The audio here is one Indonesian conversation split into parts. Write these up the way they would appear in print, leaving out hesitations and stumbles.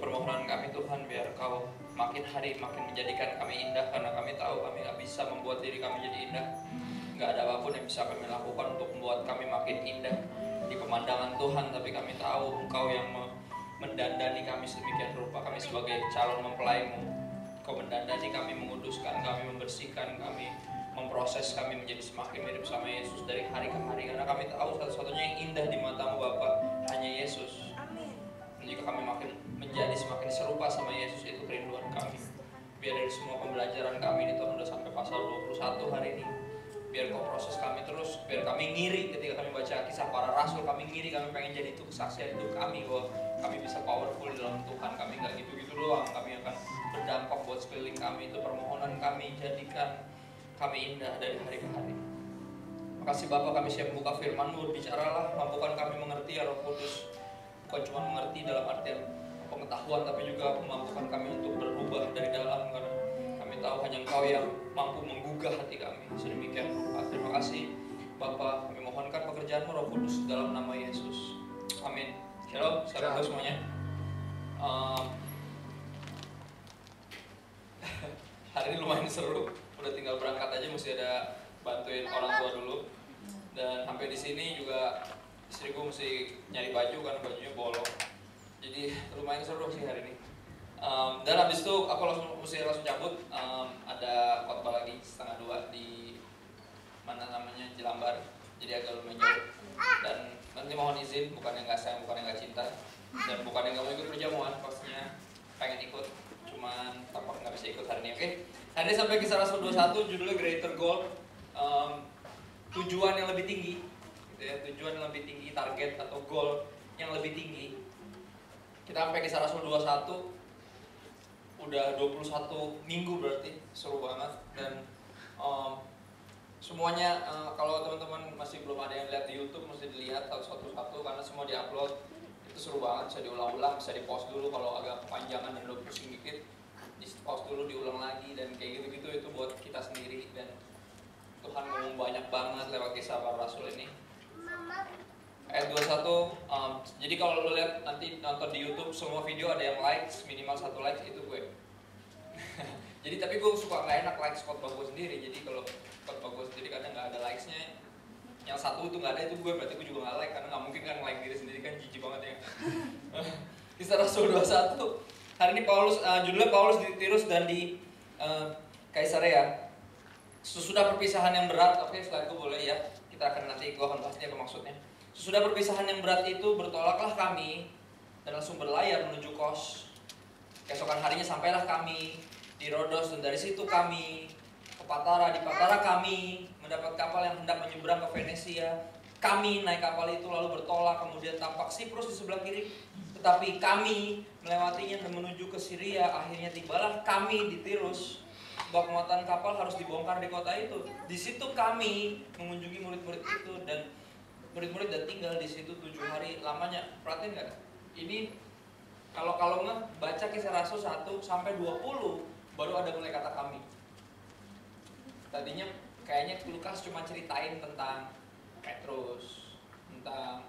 Itu permohonan kami Tuhan, biar Kau makin hari makin menjadikan kami indah, karena kami tahu kami gak bisa membuat diri kami jadi indah. Gak ada apapun yang bisa kami lakukan untuk membuat kami makin indah di pemandangan Tuhan, tapi kami tahu Engkau yang mendandani kami sedemikian rupa. Kami sebagai calon mempelai-Mu, Kau mendandani kami, menguduskan kami, membersihkan kami, memproses kami menjadi semakin mirip sama Yesus dari hari ke hari. Karena kami tahu satu-satunya yang indah di mata-Mu Bapa hanya Yesus. Dan jika kami makin menjadi semakin serupa sama Yesus, itu kerinduan kami. Biar dari semua pembelajaran kami ini Tuhan, udah sampai pasal 21 hari ini, biar Kau proses kami terus, biar kami ngiri ketika kami baca kisah para rasul. Kami ngiri, kami pengen jadi itu kesaksian hidup kami bahwa kami bisa powerful dalam Tuhan. Kami gak gitu-gitu doang, kami akan berdampak buat sekeliling kami. Itu permohonan kami, jadikan kami indah dari hari ke hari. Makasih Bapa, kami siap buka firman-Mu. Bicaralah, mampukan kami mengerti ya Roh Kudus. Bukan cuma mengerti dalam artian pengetahuan, tapi juga memampukan kami untuk berubah dari dalam. Karena kami tahu hanya Engkau yang mampu menggugah hati kami. Sedemikian rupa. Terima kasih Bapa, kami mohonkan pekerjaan-Mu Roh Kudus dalam nama Yesus. Amin. Shalom, sahabat semuanya. Hari ini lumayan seru. Udah tinggal berangkat aja, mesti ada bantuin orang tua dulu. Dan sampai di sini juga istriku mesti nyari baju karena bajunya bolong. Jadi lumayan seru sih hari ini. Dan habis itu aku mesti langsung cabut. Ada khotbah lagi 1:30 di mana namanya Jelambar. Jadi agak lumayan jauh. Dan nanti mohon izin, bukan yang nggak sayang, bukan yang nggak cinta, dan bukan yang nggak mau ikut perjamuan, pastinya pengen ikut, cuman tampak nggak bisa ikut hari ini. Oke? Hari ini sampai kisah Rasul 21, judulnya Greater Goal, tujuan yang lebih tinggi, gitu ya, tujuan yang lebih tinggi, target atau goal yang lebih tinggi. Kita sampai kisah Rasul 21, udah 21 minggu berarti, seru banget. Dan semuanya, kalau teman-teman masih belum ada yang lihat di YouTube, mesti dilihat satu-satu karena semua diupload. Itu seru banget, bisa diulang-ulang, bisa di-pause dulu kalau agak kepanjangan dan udah pusing dikit, di-pause dulu, diulang lagi, dan kayak gitu-gitu. Itu buat kita sendiri. Dan Tuhan ngomong banyak banget lewat kisah para rasul ini. Ayat 21, jadi kalau lo lihat nanti nonton di YouTube, semua video ada yang likes, minimal 1 likes, itu gue. Jadi tapi gue suka gak enak like khotbah gue sendiri. Jadi kalau khotbah gue sendiri kadang gak ada likesnya, yang satu itu gak ada, itu gue berarti gue juga gak like. Karena gak mungkin kan like diri sendiri, kan jijik banget ya. Kisah Rasul 21, hari ini judulnya Paulus di Tirus dan di Kaisarea. Sesudah perpisahan yang berat, oke, slide gue boleh ya. Kita akan nanti, gue akan bahas ini apa maksudnya. Sesudah perpisahan yang berat itu, bertolaklah kami dan langsung berlayar menuju Kos. Keesokan harinya sampailah kami di Rodos, dan dari situ kami ke Patara. Di Patara kami mendapat kapal yang hendak menyeberang ke Venesia. Kami naik kapal itu lalu bertolak, kemudian tampak Siprus di sebelah kiri. Tetapi kami melewatinya dan menuju ke Syria. Akhirnya tibalah kami di Tirus. Bak muatan kapal harus dibongkar di kota itu. Di situ kami mengunjungi murid-murid itu, dan murid-murid dan tinggal di situ 7 hari lamanya. Perhatiin nggak? Ini kalau nggak baca kisah Rasul 1 sampai 20 baru ada mulai kata kami. Tadinya kayaknya Lukas cuma ceritain tentang Petrus, tentang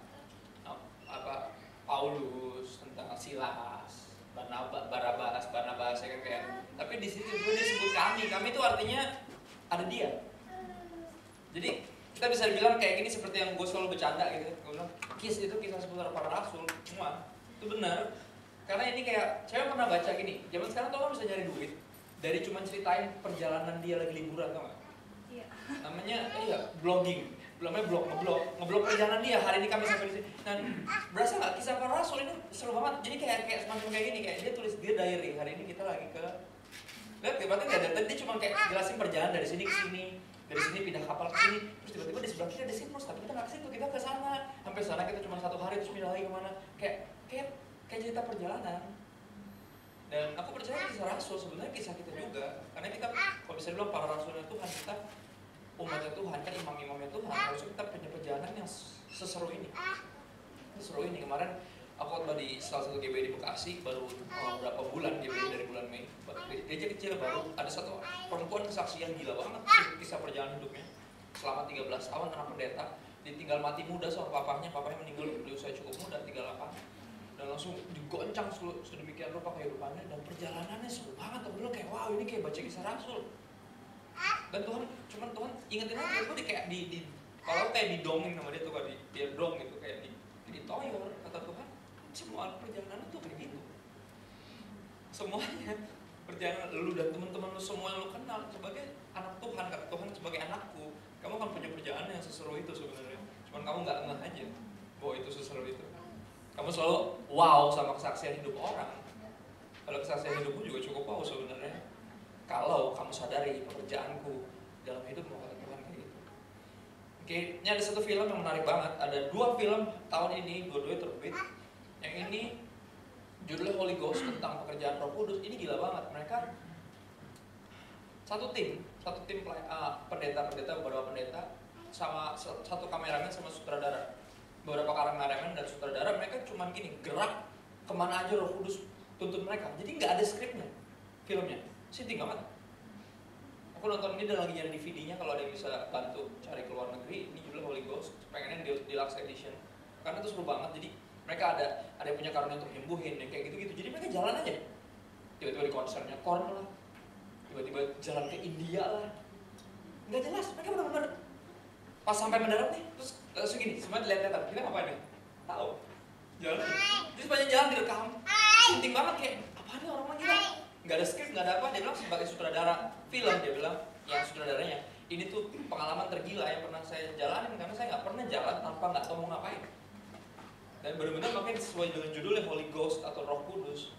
Paulus, tentang Silas, Barnabas ya kan kayak. Tapi di situ juga disebut kami itu artinya ada dia. Jadi kita bisa bilang kayak gini, seperti yang gue selalu bercanda gitu. Gue bilang itu kisah seputar para rasul, cuma itu benar. Karena ini kayak, saya pernah baca gini, zaman sekarang tuh orang bisa nyari duit dari cuma ceritain perjalanan dia lagi liburan, tau gak? Iya. Namanya blogging, ngeblog perjalanan dia. Hari ini kami sampai di sini. Dan berasa nggak kisah para rasul ini seru banget. Jadi kayak semacam kayak gini, kayak dia tulis dia diary. Hari ini kita lagi ke, lihat tiba-tiba nggak ada. Tadi cuma kayak jelasin perjalanan dari sini ke sini, dari sini pindah kapal ke sini, terus tiba-tiba di sebelah kiri ada Siprus, tapi kita nggak ke situ, kita ke sana. Sampai sana kita cuma 1 hari, terus pindah lagi kemana? Kayak cerita perjalanan. Dan aku percaya kisah rasul sebenarnya kisah kita juga. Karena kita, kalau bisa bilang para rasulnya Tuhan, kita umatnya Tuhan, kan imam-imamnya Tuhan. Harusnya kita punya perjalanan yang seseru ini. Seseru ini. Kemarin aku khotbah di salah satu GBI di Bekasi, baru berapa bulan, GBI dari bulan Mei. Gereja kecil baru, ada satu perempuan kesaksian gila banget kisah perjalanan hidupnya. Selama 13 tahun anak pendeta, ditinggal mati muda sama papahnya meninggal di usia cukup muda, 38. dan langsung digoncang sedemikian rupa kehidupannya, dan perjalanannya seru banget. Aku bilang kayak wow, ini kayak baca kisah Rasul. Dan Tuhan ingetin aja, gue kayak di kalau kayak didongeng sama dia tuh, kayak dia dong gitu, kayak ditoyor. Kata Tuhan, semua perjalanan tuh kayak gitu. Semuanya perjalanan lu dan teman-teman lu semua yang lu kenal sebagai anak Tuhan, kata Tuhan, sebagai anakku, kamu akan punya perjalanan yang seseru itu sebenarnya. Cuman kamu nggak ngeh aja bahwa itu seseru itu. Kamu selalu wow sama kesaksian hidup orang. Kalau kesaksian hidupmu juga cukup wow sebenarnya. Kalau kamu sadari pekerjaanku dalam hidup mau kata Tuhan kayak gitu. Oke, ini ada satu film yang menarik banget. Ada 2 film tahun ini, dua-duanya terbit. Yang ini judulnya Holy Ghost, tentang pekerjaan Roh Kudus. Ini gila banget. Mereka satu tim pendeta, beberapa pendeta, sama satu kameramen sama sutradara. Beberapa kameramen dan sutradara, mereka cuman gini, gerak kemana aja Roh Kudus tuntun mereka. Jadi nggak ada skripnya filmnya. Sinting banget. Aku nonton ini dan lagi nyari DVD-nya, kalau ada yang bisa bantu cari ke luar negeri. Ini judulnya Holy Ghost, pengennya deluxe edition. Karena itu seru banget. Jadi mereka ada yang punya karunia untuk nyembuhin, yang kayak gitu-gitu. Jadi mereka jalan aja. Tiba-tiba di konsernya Korn lah. Tiba-tiba jalan ke India lah. Nggak jelas, mereka benar-benar pas sampai mendarat nih, terus langsung gini, semua dilihat-lihat. Kita ngapain nih? Tahu. Jalan. Terus banyak jalan direkam. Sinting banget kayak, apaan nih orang gila? Nggak ada skrip, nggak ada apa. Dia bilang sebagai sutradara film, dia bilang yang sutradaranya, ini tuh pengalaman tergila yang pernah saya jalanin, karena saya nggak pernah jalan tanpa nggak tahu mau ngapain. Dan benar-benar makanya sesuai dengan judulnya Holy Ghost atau Roh Kudus.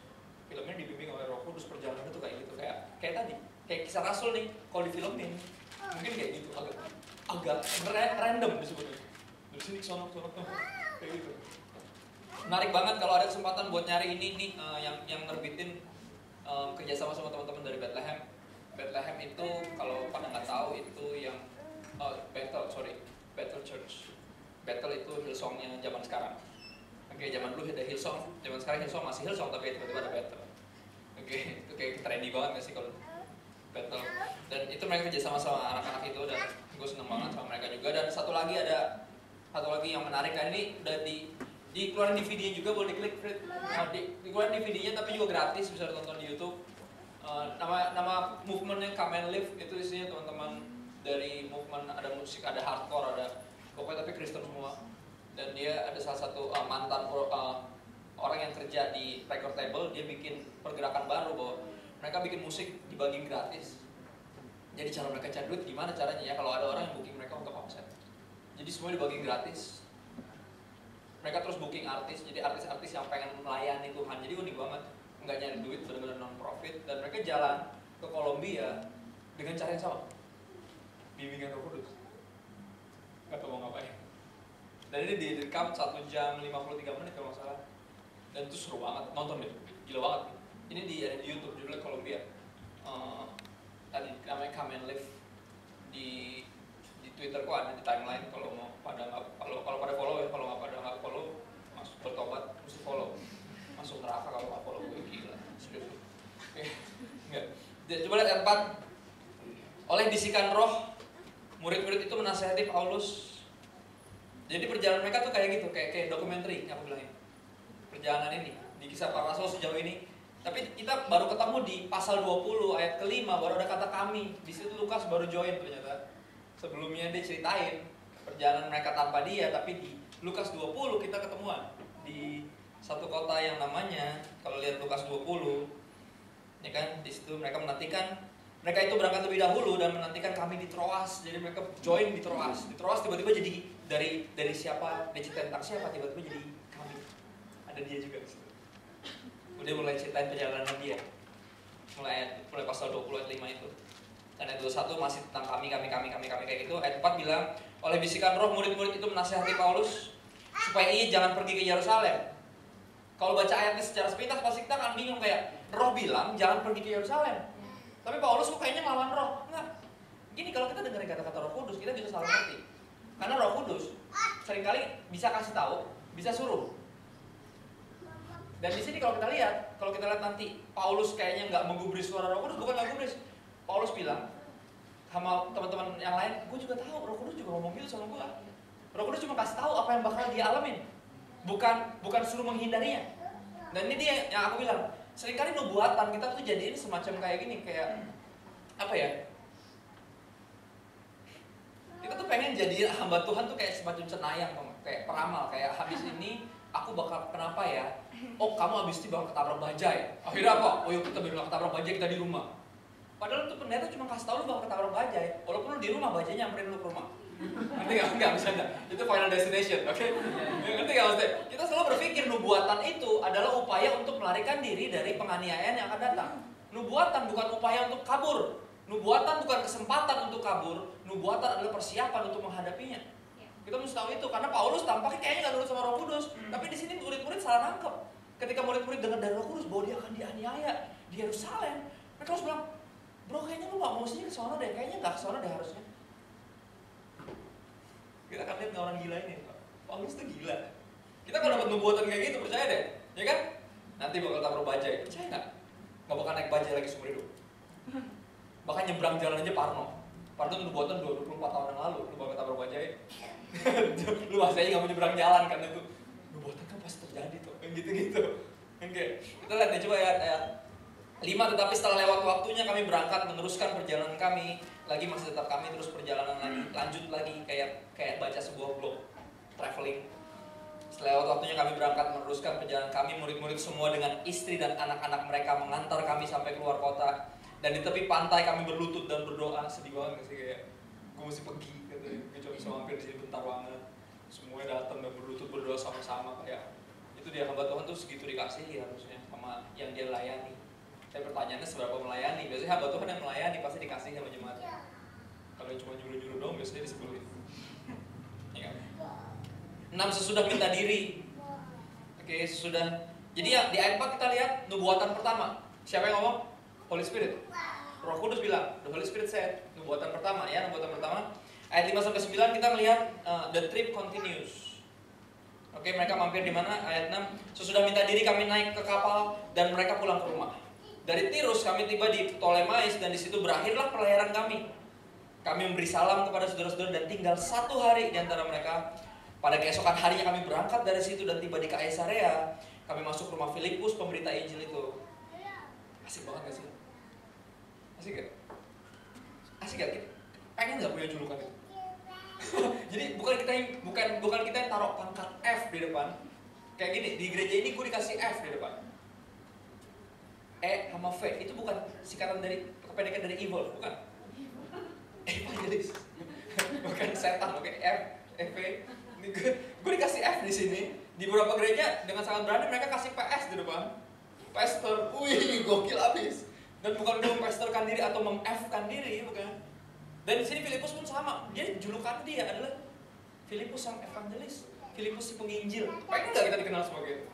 Filmnya dibimbing oleh Roh Kudus, perjalanan itu kayak gitu, kayak tadi, kayak kisah Rasul nih. Kalau di filmin mungkin kayak gitu, agak random disebutnya. Dari sini ke sono kayak gitu. Menarik banget kalau ada kesempatan buat nyari ini nih, yang nerbitin kerjasama sama teman-teman dari Bethlehem. Bethlehem itu kalau pada nggak tahu itu yang Bethel Church. Bethel itu Hillsong-nya zaman sekarang. Oke, zaman dulu ada Hillsong, zaman sekarang Hillsong masih Hillsong tapi tiba-tiba ada Bethel. Oke, itu kayak trendy banget nggak sih kalau Bethel. Dan itu mereka kerjasama sama anak-anak itu, dan gue seneng banget sama mereka juga. Dan satu lagi yang menarik, kan ini udah dikeluarin DVD-nya juga, boleh diklik. Dikeluarin DVD-nya tapi juga gratis, bisa ditonton di YouTube. Nama movementnya Come and Live, itu isinya teman-teman dari movement, ada musik, ada hardcore, ada pokoknya tapi Kristen semua. Dan dia ada salah satu mantan orang yang kerja di record label, dia bikin pergerakan baru bahwa mereka bikin musik dibagi gratis. Jadi cara mereka cari duit gimana caranya ya, kalau ada orang yang booking mereka untuk omset. Jadi semua dibagi gratis. Mereka terus booking artis, jadi artis-artis yang pengen melayani Tuhan. Jadi unik banget, nggak nyari duit, benar-benar non-profit. Dan mereka jalan ke Kolombia dengan cara yang sama, bimbingan Roh Kudus. Gak tau mau ngapain. Dan ini direkam 1 jam 53 menit kalau nggak salah. Dan itu seru banget, nonton deh, gila banget. Ini ada di YouTube, judulnya Kolombia. Tadi namanya Come and Live. Di Twitter kok ada, di timeline. Kalau mau pada follow ya, kalau nggak follow, masuk bertobat, mesti follow. Masuk neraka kalau nggak follow, gue gila, serius. Enggak. Coba lihat ayat 4. Oleh bisikan Roh, murid-murid itu menasihati Paulus. Jadi perjalanan mereka tuh kayak gitu, kayak dokumenter yang aku bilangin. Perjalanan ini di kisah para rasul sejauh ini. Tapi kita baru ketemu di pasal 20 ayat ke-5, baru ada kata kami. Di situ Lukas baru join ternyata. Sebelumnya dia ceritain perjalanan mereka tanpa dia, tapi di Lukas 20 kita ketemuan di satu kota yang namanya, kalau lihat Lukas 20, ya kan, di situ mereka menantikan. Mereka itu berangkat lebih dahulu dan menantikan kami di Troas. Jadi mereka join di Troas. Di Troas tiba-tiba jadi dari siapa, dia ceritain tentang siapa, tiba-tiba jadi kami. Ada dia juga di situ. Udah mulai ceritain perjalanan dia. Mulai pasal 20 ayat 5 itu. Dan ayat 21 masih tentang kami kayak gitu. Ayat 4 bilang, oleh bisikan Roh murid-murid itu menasihati Paulus supaya ia jangan pergi ke Yerusalem. Kalau baca ayatnya secara sepintas pasti kita akan bingung, kayak Roh bilang jangan pergi ke Yerusalem. Tapi Paulus kok kayaknya ngelawan Roh. Enggak. Gini, kalau kita dengerin kata-kata Roh Kudus, kita bisa salah ngerti. Karena Roh Kudus seringkali bisa kasih tahu, bisa suruh. Dan di sini kalau kita lihat nanti Paulus kayaknya nggak menggubris suara Roh Kudus, bukan nggak gubris. Paulus bilang sama teman-teman yang lain, gue juga tahu Roh Kudus juga ngomong gitu sama gue. Roh Kudus cuma kasih tahu apa yang bakal dia alamin, bukan suruh menghindarinya. Dan ini dia yang aku bilang, seringkali nubuatan kita tuh jadiin semacam kayak gini, kayak apa ya? Kita tuh pengen jadiin hamba Tuhan tuh kayak semacam cenayang, kayak peramal, kayak habis ini aku bakal kenapa ya? Oh, kamu habis ini bakal ketabrak bajai. Akhirnya apa? Oh, yuk kita bilang ketabrak bajai, kita di rumah. Padahal tuh pendeta cuma kasih tahu lu bakal ketabrak bajai. Walaupun lu di rumah, bajainya nyamperin lu ke rumah. Ngerti gak? Enggak, bisa enggak? Itu final destination, oke? Okay? Ngerti gak maksudnya? Kita selalu berpikir nubuatan itu adalah upaya untuk melarikan diri dari penganiayaan yang akan datang. Nubuatan bukan upaya untuk kabur. Nubuatan bukan kesempatan untuk kabur. Nubuatan adalah persiapan untuk menghadapinya. Kita mesti tahu itu, karena Paulus tampaknya kayaknya gak nurut sama Roh Kudus. Tapi di sini murid-murid salah nangkep. Ketika murid-murid dengar dari Roh Kudus bahwa dia akan dianiaya di Yerusalem, mereka harus bilang, bro kayaknya lu gak maunya ke sana deh, kayaknya gak ke sana deh harusnya. Kita akan lihat orang gila ini, Paulus tuh gila. Kita kalau dapat nubuatan kayak gitu, percaya deh, ya kan? Nanti bakal tabrak bajai, percaya nggak? Nggak bakal naik bajai lagi seumur hidup. Bahkan nyebrang jalan aja Parno. Parno nubuatan 24 tahun yang lalu, lu bakal tabrak bajai. Lu masih aja nggak mau nyebrang jalan karena itu nubuatan kan pasti terjadi tuh, kayak gitu-gitu. Oke, kita lihat nih coba ya. 5, tetapi setelah lewat waktunya kami berangkat meneruskan perjalanan kami. Lagi masih tetap kami terus perjalanan lagi, lanjut lagi kayak baca sebuah blog traveling. Setelah lewat waktunya kami berangkat meneruskan perjalanan kami, murid-murid semua dengan istri dan anak-anak mereka mengantar kami sampai keluar kota. Dan di tepi pantai kami berlutut dan berdoa. Sedih banget sih, kayak gue mesti pergi katanya. Gue cuma bisa mampir di sini bentar banget. Semuanya datang dan berlutut berdoa sama-sama, kayak itu dia hamba Tuhan tuh segitu dikasihi harusnya sama yang dia layani. Saya pertanyaannya seberapa melayani? Biasanya hamba Tuhan yang melayani pasti dikasih sama jemaatnya. Kalau cuma nyuruh-nyuruh dong biasanya disebelin. Ya. 6, sesudah minta diri. Oke, sesudah. Jadi ya di ayat 4 kita lihat nubuatan pertama. Siapa yang ngomong? Holy Spirit. Roh Kudus bilang, the Holy Spirit said. Nubuatan pertama ya, nubuatan pertama. Ayat 5-9 kita melihat the trip continues. Oke, mereka mampir di mana? Ayat 6. Sesudah minta diri kami naik ke kapal dan mereka pulang ke rumah. Dari Tirus kami tiba di Ptolemais dan di situ berakhirlah pelayaran kami. Kami memberi salam kepada saudara-saudara dan tinggal 1 hari di antara mereka. Pada keesokan harinya kami berangkat dari situ dan tiba di Kaisarea. Kami masuk rumah Filipus pemberita Injil itu. Asik banget gak sih? Asik gak? Asik gak? Pengen gak punya julukan itu? Jadi bukan kita yang taruh pangkat F di depan. Kayak gini, di gereja ini gue dikasih F di depan. E sama V itu bukan singkatan dari kependekan dari evil, bukan. Evangelis, bukan setan, oke. F, V. Gue dikasih F di sini. Di beberapa gereja dengan sangat berani mereka kasih PS di depan. Pastor, wih, gokil abis. Dan bukan untuk mempesterkan diri atau mem-F-kan diri, bukan. Dan di sini Filipus pun sama. Dia julukan dia adalah Filipus sang evangelis, Filipus si penginjil. Pengen nggak kita dikenal sebagai itu?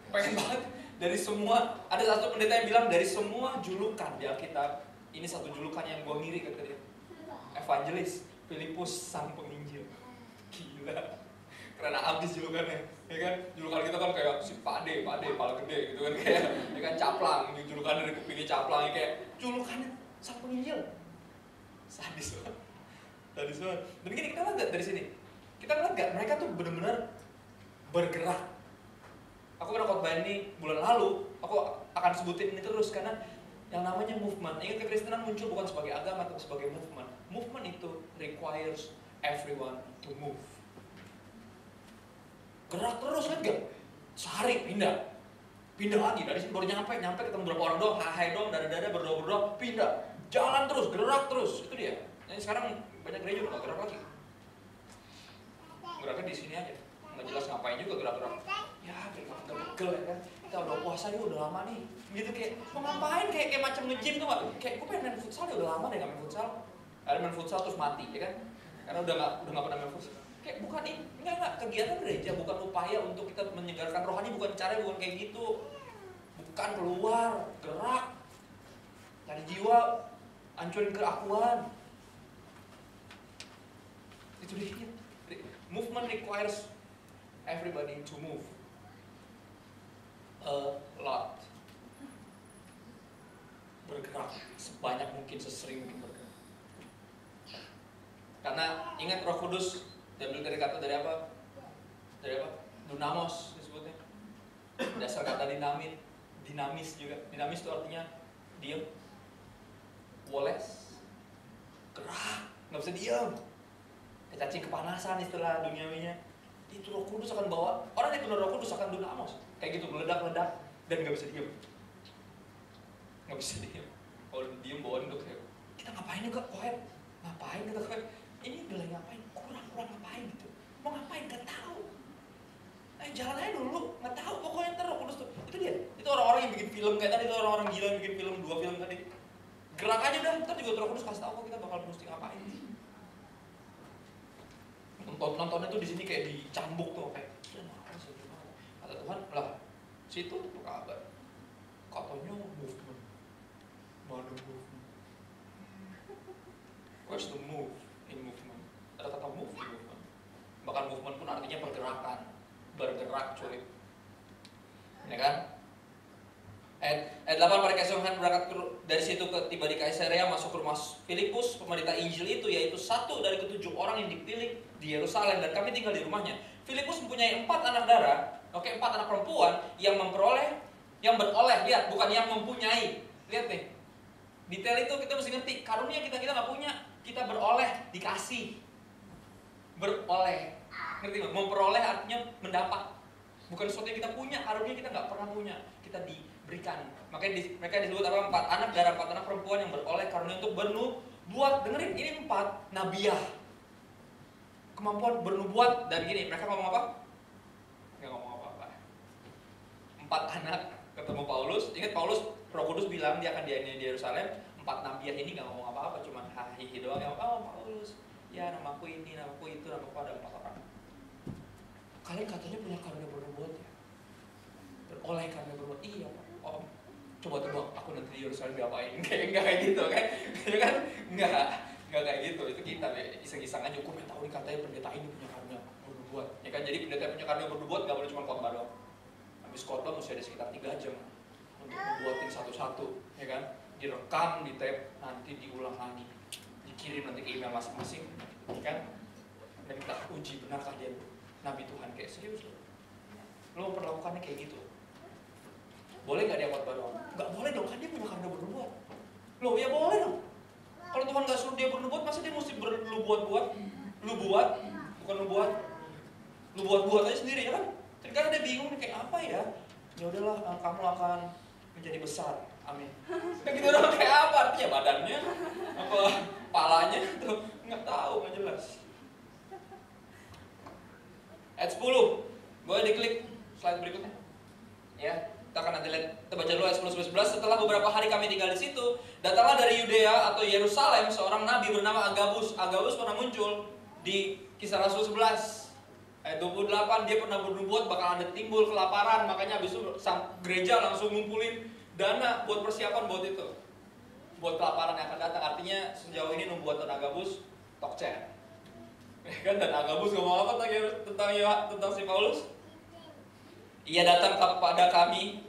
Pengen banget. Dari semua, ada satu pendeta yang bilang dari semua julukan di Alkitab, ini satu julukan yang gue ngiri kata dia. Evangelis, Filipus sang penginjil. Gila. Karena abis julukannya, ya kan? Julukan kita kan kayak si Pade, pala gede gitu kan, kayak ya kan caplang, julukan dari kupingnya caplang, kayak julukannya sang penginjil. Sadis banget. Sadis banget. Dan gini, kita lihat dari sini. Kita lihat gak, mereka tuh benar-benar bergerak. Aku pernah khotbah ini bulan lalu, aku akan sebutin ini terus karena yang namanya movement. Ingat kekristenan muncul bukan sebagai agama tapi sebagai movement. Movement itu requires everyone to move. Gerak terus kan gak? Sehari pindah. Pindah lagi, dari sini baru nyampe ketemu berapa orang doang, hai dong, dada-dada, berdoa, pindah. Jalan terus, gerak terus, itu dia. Jadi sekarang banyak gereja udah gak gerak lagi. Geraknya di sini aja. Nggak jelas ngapain juga gerak-gerak. Ya pegel ya kan. Kita udah puasa yuk, udah lama nih. Gitu kayak mau ngapain kayak macam nge-gym tuh Pak. Kayak gue pengen main futsal ya udah lama deh nggak main futsal. Ada main futsal terus mati ya kan. Karena udah nggak pernah main futsal. Kayak bukan ini, enggak kegiatan gereja bukan upaya untuk kita menyegarkan rohani, bukan cara, bukan kayak gitu. Bukan keluar, gerak. Cari jiwa, hancurin keakuan. Itu dia. Movement requires everybody to move a lot. Bergerak sebanyak mungkin, sesering mungkin bergerak. Karena ingat Roh Kudus diambil dari kata dari apa? Dari apa? Dunamos disebutnya. Dasar kata dinamis juga. Dinamis itu artinya diam, woles, gerak, nggak bisa diam. Cacing kepanasan istilah duniawinya. Itu Roh Kudus akan bawa orang yang penuh Roh Kudus akan dunamos, kayak gitu, meledak-ledak dan nggak bisa diam. Nggak bisa diam. Kalau diam bawaan tuh kayak, kita ngapain nih kok, Kohen? Ngapain kita Kohen? Ini udah lagi ngapain? Kurang ngapain gitu? Mau ngapain? Gak tahu. Jalan aja dulu, nggak tahu pokoknya ntar Roh Kudus tuh. Itu dia. Itu orang-orang yang bikin film kayak tadi, itu orang-orang gila yang bikin film 2 film tadi. Gerak aja dah, ntar juga Roh Kudus kasih tahu kok kita bakal mesti ngapain. Nontonnya tuh di sini kayak dicambuk tuh kayak, apa sih gimana? Kata Tuhan, lah situ tuh kabar. Katanya movement. Mana movement? Where's the move in movement? Ada kata move di movement. Bahkan movement pun artinya pergerakan, bergerak coy. Ya kan? Ayat 8, pada keesokan berangkat dari situ tiba di Kaisarea, masuk ke rumah Filipus, pemberita Injil itu, yaitu satu dari ke-7 orang yang dipilih di Yerusalem, dan kami tinggal di rumahnya. Filipus mempunyai 4 anak darah, 4 anak perempuan yang beroleh, lihat, bukan yang mempunyai. Lihat nih, detail itu kita mesti ngerti. Karunia kita nggak punya, kita beroleh, dikasih. Beroleh, ngerti nggak? Memperoleh artinya mendapat. Bukan sesuatu yang kita punya, karunia kita nggak pernah punya, kita diberikan. Makanya mereka disebut apa? 4 anak darah, 4 anak perempuan yang beroleh karunia untuk bernubuat. Dengerin, ini 4 nabiah, kemampuan bernubuat. Dan gini, mereka ngomong apa? Nggak ngomong apa-apa. 4 anak ketemu Paulus. Ingat Paulus, Roh Kudus bilang dia akan dianiaya di Yerusalem. 4 nabiah ini nggak ngomong apa-apa, cuman hahihi doang. Oh Paulus, ya namaku ini, namaku itu, namaku, ada 4 orang. Kalian katanya punya karunia bernubuat ya? Beroleh karunia bernubuat. Iya Pak. Oh, coba tebak, aku nanti di Yerusalem diapain? Kayak gitu kan? Kan? Enggak kayak gitu. Itu kita iseng-iseng aja. Aku tahu nih katanya pendeta ini punya karunia bernubuat. Ya kan, jadi pendeta punya karunia bernubuat nggak boleh cuma khotbah doang. Habis khotbah mesti ada sekitar 3 jam untuk membuatin satu-satu, ya kan? Direkam, di tape, nanti diulang lagi, dikirim nanti ke email masing-masing, ya kan? Dan kita uji benarkah dia Nabi Tuhan. Kayak serius lo memperlakukannya kayak gitu. Boleh nggak dia khotbah doang? Nggak boleh dong, kan dia punya karunia bernubuat. Loh ya boleh dong. Kalau Tuhan nggak suruh dia bernubuat, masa dia mesti lu buat? Lu buat, bukan lu buat. Lu buat aja sendiri, ya kan? Kadang dia bingung nih, kayak apa ya? Ya udahlah, kamu akan menjadi besar. Amin. Kayak gitu dong, kayak apa artinya? Badannya, apa palanya itu nggak tahu, nggak jelas. Ayat 10, boleh diklik slide berikutnya. Ya, kita akan nanti lihat. Kita baca dulu ayat 10-11. Setelah beberapa hari kami tinggal di situ, datanglah dari Yudea atau Yerusalem seorang nabi bernama Agabus. Agabus pernah muncul di Kisah Rasul 11. Ayat 28, dia pernah bernubuat bakal ada timbul kelaparan, makanya habis itu sang gereja langsung ngumpulin dana buat persiapan buat itu, buat kelaparan yang akan datang. Artinya sejauh ini nubuatan Agabus tokcer, ya kan? Dan Agabus ngomong apa tentang si Paulus? Ia datang kepada kami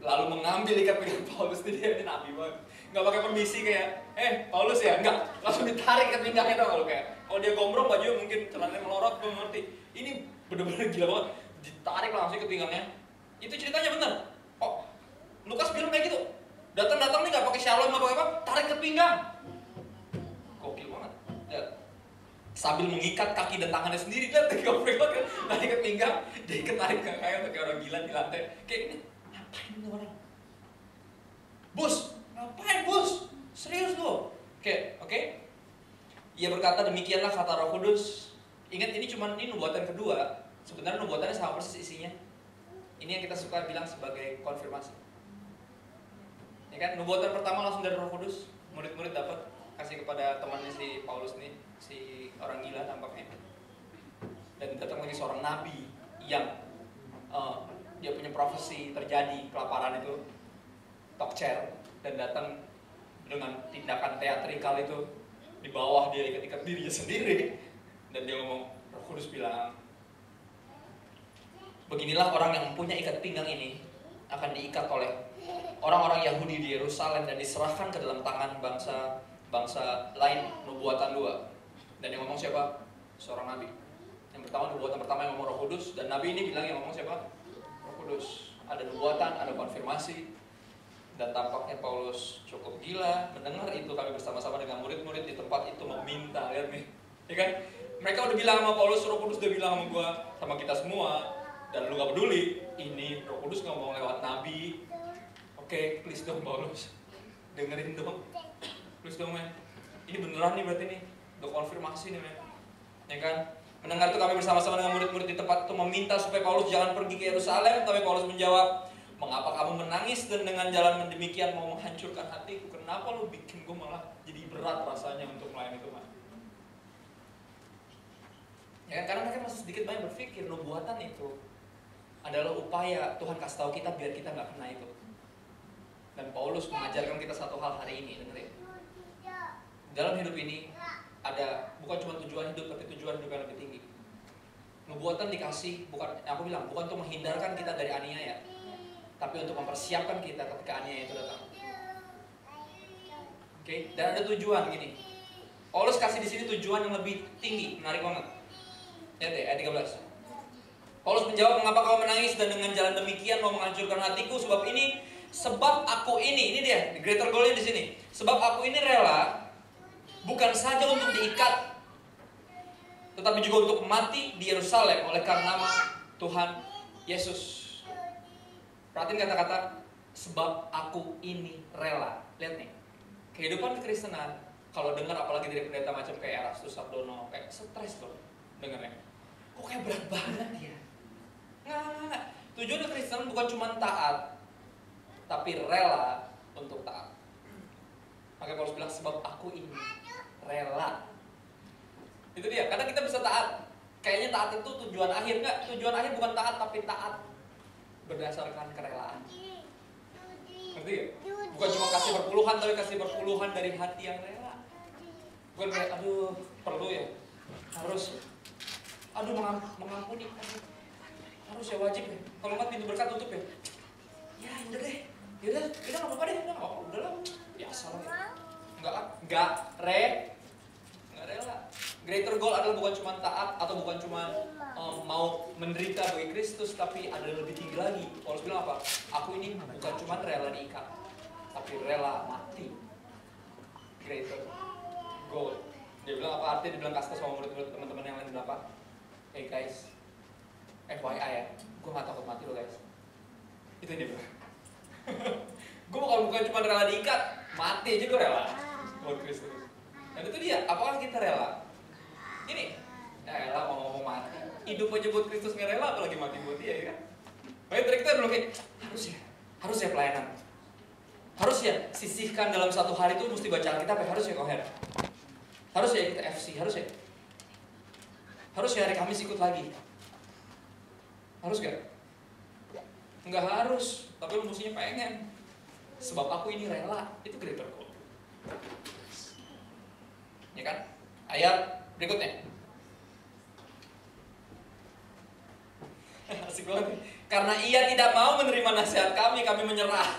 lalu mengambil ikat pinggang Paulus. Dia nabi banget, nggak pakai permisi kayak Paulus ya, nggak, langsung ditarik ikat pinggangnya. Tau kalau kayak kalau dia gombrong baju mungkin celananya melorot, gue ngerti. Ini bener-bener gila banget, ditarik langsung ikat pinggangnya. Itu ceritanya bener. Oh, Lukas bilang kayak gitu. Datang nih nggak pakai shalom, nggak pakai apa, tarik ikat pinggang. Gokil banget. Lihat. Sambil mengikat kaki dan tangannya sendiri, lihat gombrong kan, tarik ikat pinggang, dia ikat tarik kayak orang gila di lantai. Kayak ini, ngapain ini orang? Bos, ngapain bos? Serius lo? Oke. Ia berkata, demikianlah kata Roh Kudus. Ingat, ini nubuatan kedua. Sebenarnya nubuatannya sama persis isinya. Ini yang kita suka bilang sebagai konfirmasi. Ya kan, nubuatan pertama langsung dari Roh Kudus. Murid-murid dapat, kasih kepada temannya si Paulus nih, si orang gila tampaknya. Dan datang lagi seorang nabi yang dia punya profesi terjadi kelaparan itu, tokcer, dan datang dengan tindakan teatrikal itu. Di bawah dia ikat-ikat dirinya sendiri, dan dia ngomong, Roh Kudus bilang, beginilah orang yang mempunyai ikat pinggang ini akan diikat oleh orang-orang Yahudi di Yerusalem dan diserahkan ke dalam tangan bangsa lain. Nubuatan 2. Dan yang ngomong siapa? Seorang nabi. Yang pertama, nubuatan pertama yang ngomong Roh Kudus, dan nabi ini bilang yang ngomong siapa? Roh Kudus. ada nubuatan, ada konfirmasi. Dan tampaknya Paulus cukup gila mendengar itu. Kami bersama-sama dengan murid-murid di tempat itu meminta, lihat nih, ya kan? Mereka udah bilang sama Paulus, Roh Kudus udah bilang sama gua, sama kita semua, dan lu gak peduli. Ini Roh Kudus ngomong lewat nabi. Oke, please dong Paulus, dengerin dong, please dong men. Ini beneran nih berarti nih, udah konfirmasi nih men, ya kan? Mendengar itu kami bersama-sama dengan murid-murid di tempat itu meminta supaya Paulus jangan pergi ke Yerusalem. Tapi Paulus menjawab, mengapa kamu menangis dan dengan jalan demikian mau menghancurkan hatiku? Kenapa lu bikin gue malah jadi berat rasanya untuk melayani Tuhan? Ya kan, karena mereka masih sedikit banyak berpikir nubuatan itu adalah upaya Tuhan kasih tahu kita biar kita nggak kena itu. Dan Paulus mengajarkan kita satu hal hari ini, dengerin. Dalam hidup ini ada bukan cuma tujuan hidup, tapi tujuan hidup yang lebih tinggi. Nubuatan dikasih bukan, aku bilang bukan untuk menghindarkan kita dari aniaya, tapi untuk mempersiapkan kita ketika aniaya itu datang. Oke, dan ada tujuan gini. Paulus kasih di sini tujuan yang lebih tinggi, menarik banget. Lihat deh, ayat 13. Paulus menjawab, mengapa kau menangis dan dengan jalan demikian mau menghancurkan hatiku? Sebab aku ini dia, the greater goal di sini. Sebab aku ini rela bukan saja untuk diikat, tetapi juga untuk mati di Yerusalem oleh karena nama Tuhan Yesus. Perhatiin kata-kata, sebab aku ini rela. Lihat nih, kehidupan kekristenan, kalau dengar apalagi dari pendeta macam kayak Erastus Sabdono, kayak stres loh dengarnya. Kok kayak berat banget ya? Nggak. Tujuan kekristenan bukan cuma taat, tapi rela untuk taat. Makanya Paulus bilang, sebab aku ini rela. Itu dia, karena kita bisa taat. Kayaknya taat itu tujuan akhir. Enggak, tujuan akhir bukan taat, tapi taat berdasarkan kerelaan. Ngerti ya? Bukan cuma kasih berpuluhan, tapi kasih berpuluhan dari hati yang rela. Bukan kayak, aduh, perlu ya, harus ya, aduh mengampuni, harus ya, wajib ya, kalau nggak pintu berkat tutup ya. Ya udah deh, yaudah nggak apa-apa deh, udah lah, biasa lah. Nggak rela. Greater goal adalah bukan cuma taat atau bukan cuma mau menderita bagi Kristus, tapi ada lebih tinggi lagi. Paulus bilang apa? Aku ini bukan cuma rela diikat, tapi rela mati. Greater goal. Dia bilang apa artinya? Dia bilang kasih sama murid-murid teman-teman yang lain, bilang apa? Hey guys, FYI ya, gue gak takut mati lo guys. Itu yang dia bilang. Gue bukan cuma rela diikat, mati aja gue rela buat Kristus. Dan itu dia, apakah kita rela? Ini, ya rela mau ngomong mati, hidup aja buat Kristus nggak rela, apalagi mati buat dia, ya kan? Makanya tadi kita bilang kayak, harus ya pelayanan, harus ya sisihkan dalam satu hari itu mesti baca Alkitab, harus ya Koher, harus ya ikut FC, harus ya hari Kamis ikut lagi, harus gak? Nggak harus, tapi lu mestinya pengen. Sebab aku ini rela, itu greater goal. Ya kan? Ayat berikutnya. Asik banget. Karena ia tidak mau menerima nasihat kami menyerah.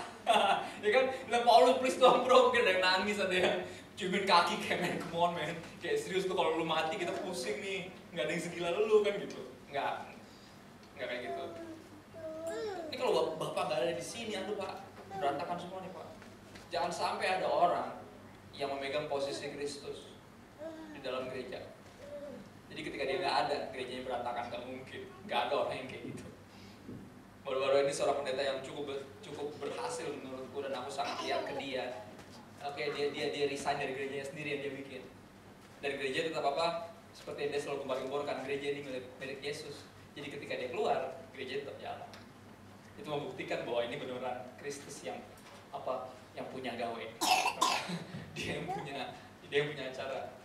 Ya kan? Nah, Paulus please dong bro, mungkin ada yang nangis, ada yang ciumin kaki kayak man, come on man. Kayak serius tuh kalau lu mati kita pusing nih. Nggak ada yang segila lu kan gitu. Nggak kayak gitu. Ini kalau bapak nggak ada di sini, aduh pak, berantakan semua nih pak. Jangan sampai ada orang yang memegang posisi Kristus di dalam gereja. Jadi ketika dia nggak ada, gerejanya berantakan, nggak mungkin. Nggak ada orang yang kayak gitu. Baru-baru ini seorang pendeta yang cukup berhasil menurutku, dan aku sangat lihat ke dia. Oke, dia resign dari gerejanya sendiri yang dia bikin. Dan gereja tetap apa? Seperti yang dia selalu gembar-gemborkan, gereja ini milik Yesus. Jadi ketika dia keluar, gereja tetap jalan. Itu membuktikan bahwa ini benar-benar Kristus yang punya gawe. dia yang punya acara.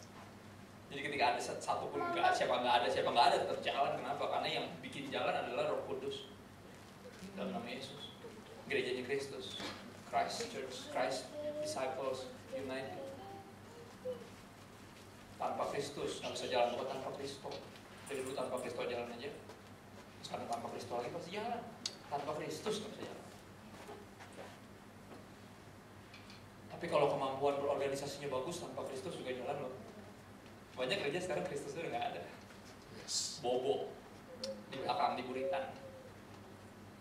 Jadi ketika ada satu pun siapa nggak ada tetap jalan. Kenapa? Karena yang bikin jalan adalah Roh Kudus dalam nama Yesus. Gerejanya Kristus, Christ Church, Christ Disciples United. Tanpa Kristus nggak bisa jalan, bukan tanpa Kristus. Jadi dulu tanpa Kristus jalan aja. Sekarang tanpa Kristus lagi pasti jalan. Tanpa Kristus nggak bisa jalan. Tapi kalau kemampuan berorganisasinya bagus, tanpa Kristus juga jalan loh. Banyak gereja sekarang Kristus udah nggak ada. Bobo di belakang, di buritan.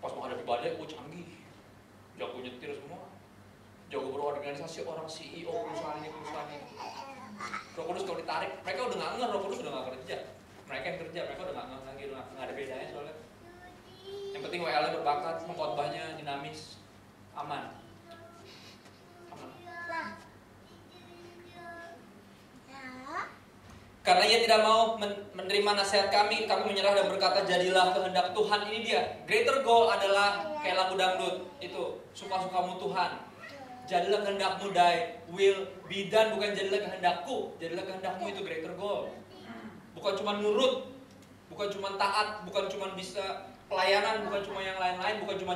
Pas menghadapi badai, canggih, jago nyetir semua, jago berorganisasi, orang CEO perusahaan ini. Roh Kudus kalau ditarik, mereka udah nggak ngeh, Roh Kudus udah nggak kerja. Mereka yang kerja, mereka udah nggak ngeh lagi, udah nggak ada bedanya soalnya. Yang penting WL-nya berbakat, khotbahnya dinamis, aman. Karena ia tidak mau menerima nasihat kami menyerah dan berkata, jadilah kehendak Tuhan. Ini dia, greater goal adalah kayak lagu dangdut, itu suka-sukamu Tuhan. Jadilah kehendakmu, thy will be done, bukan jadilah kehendakku. Jadilah kehendakmu, itu greater goal. Bukan cuma nurut, bukan cuma taat, bukan cuma bisa pelayanan, bukan cuma yang lain-lain, bukan cuma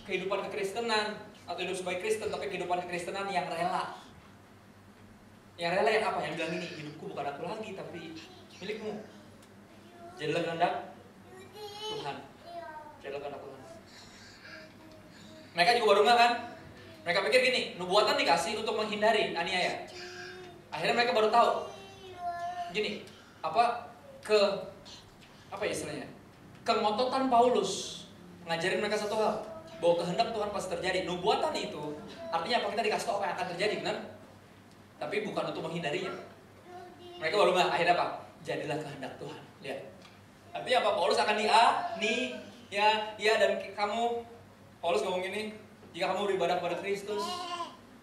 kehidupan kekristenan atau hidup sebagai Kristen, tapi kehidupan kekristenan yang rela. Yang rela yang apa? Yang bilang ini, hidupku bukan aku lagi, tapi milikmu. Jadilah kehendak Tuhan. Jadilah kehendak Tuhan. Mereka juga baru nggak kan? Mereka pikir gini, nubuatan dikasih untuk menghindari aniaya. Akhirnya mereka baru tahu. Gini, apa istilahnya? Kengototan Paulus ngajarin mereka satu hal, bahwa kehendak Tuhan pasti terjadi. Nubuatan itu artinya apa? Kita dikasih tahu apa yang akan terjadi, benar? Tapi bukan untuk menghindarinya. Mereka baru nggak, akhirnya apa? Jadilah kehendak Tuhan. Lihat. Artinya apa? Paulus akan dan kamu, Paulus ngomong gini, jika kamu beribadah kepada Kristus,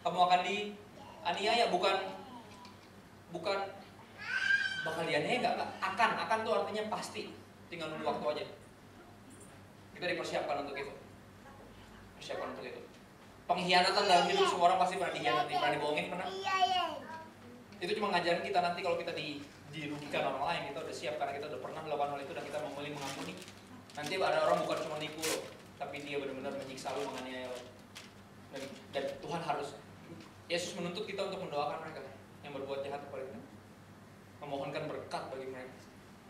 kamu akan dianiaya, bukan bakal dianiaya, enggak. Akan tuh artinya pasti. Tinggal nunggu waktu aja. Kita dipersiapkan untuk itu. Persiapkan untuk itu. Pengkhianatan dalam hidup semua orang pasti pernah dikhianati, pernah dibohongin, pernah. Itu cuma ngajarin kita nanti kalau kita dirugikan orang lain, kita udah siap karena kita udah pernah melakukan hal itu dan kita memilih mengampuni. Nanti ada orang bukan cuma nipu lo, tapi dia benar-benar menyiksa lo, menganiaya lo. Dan Tuhan harus, Yesus menuntut kita untuk mendoakan mereka yang berbuat jahat kepada kita, memohonkan berkat bagi mereka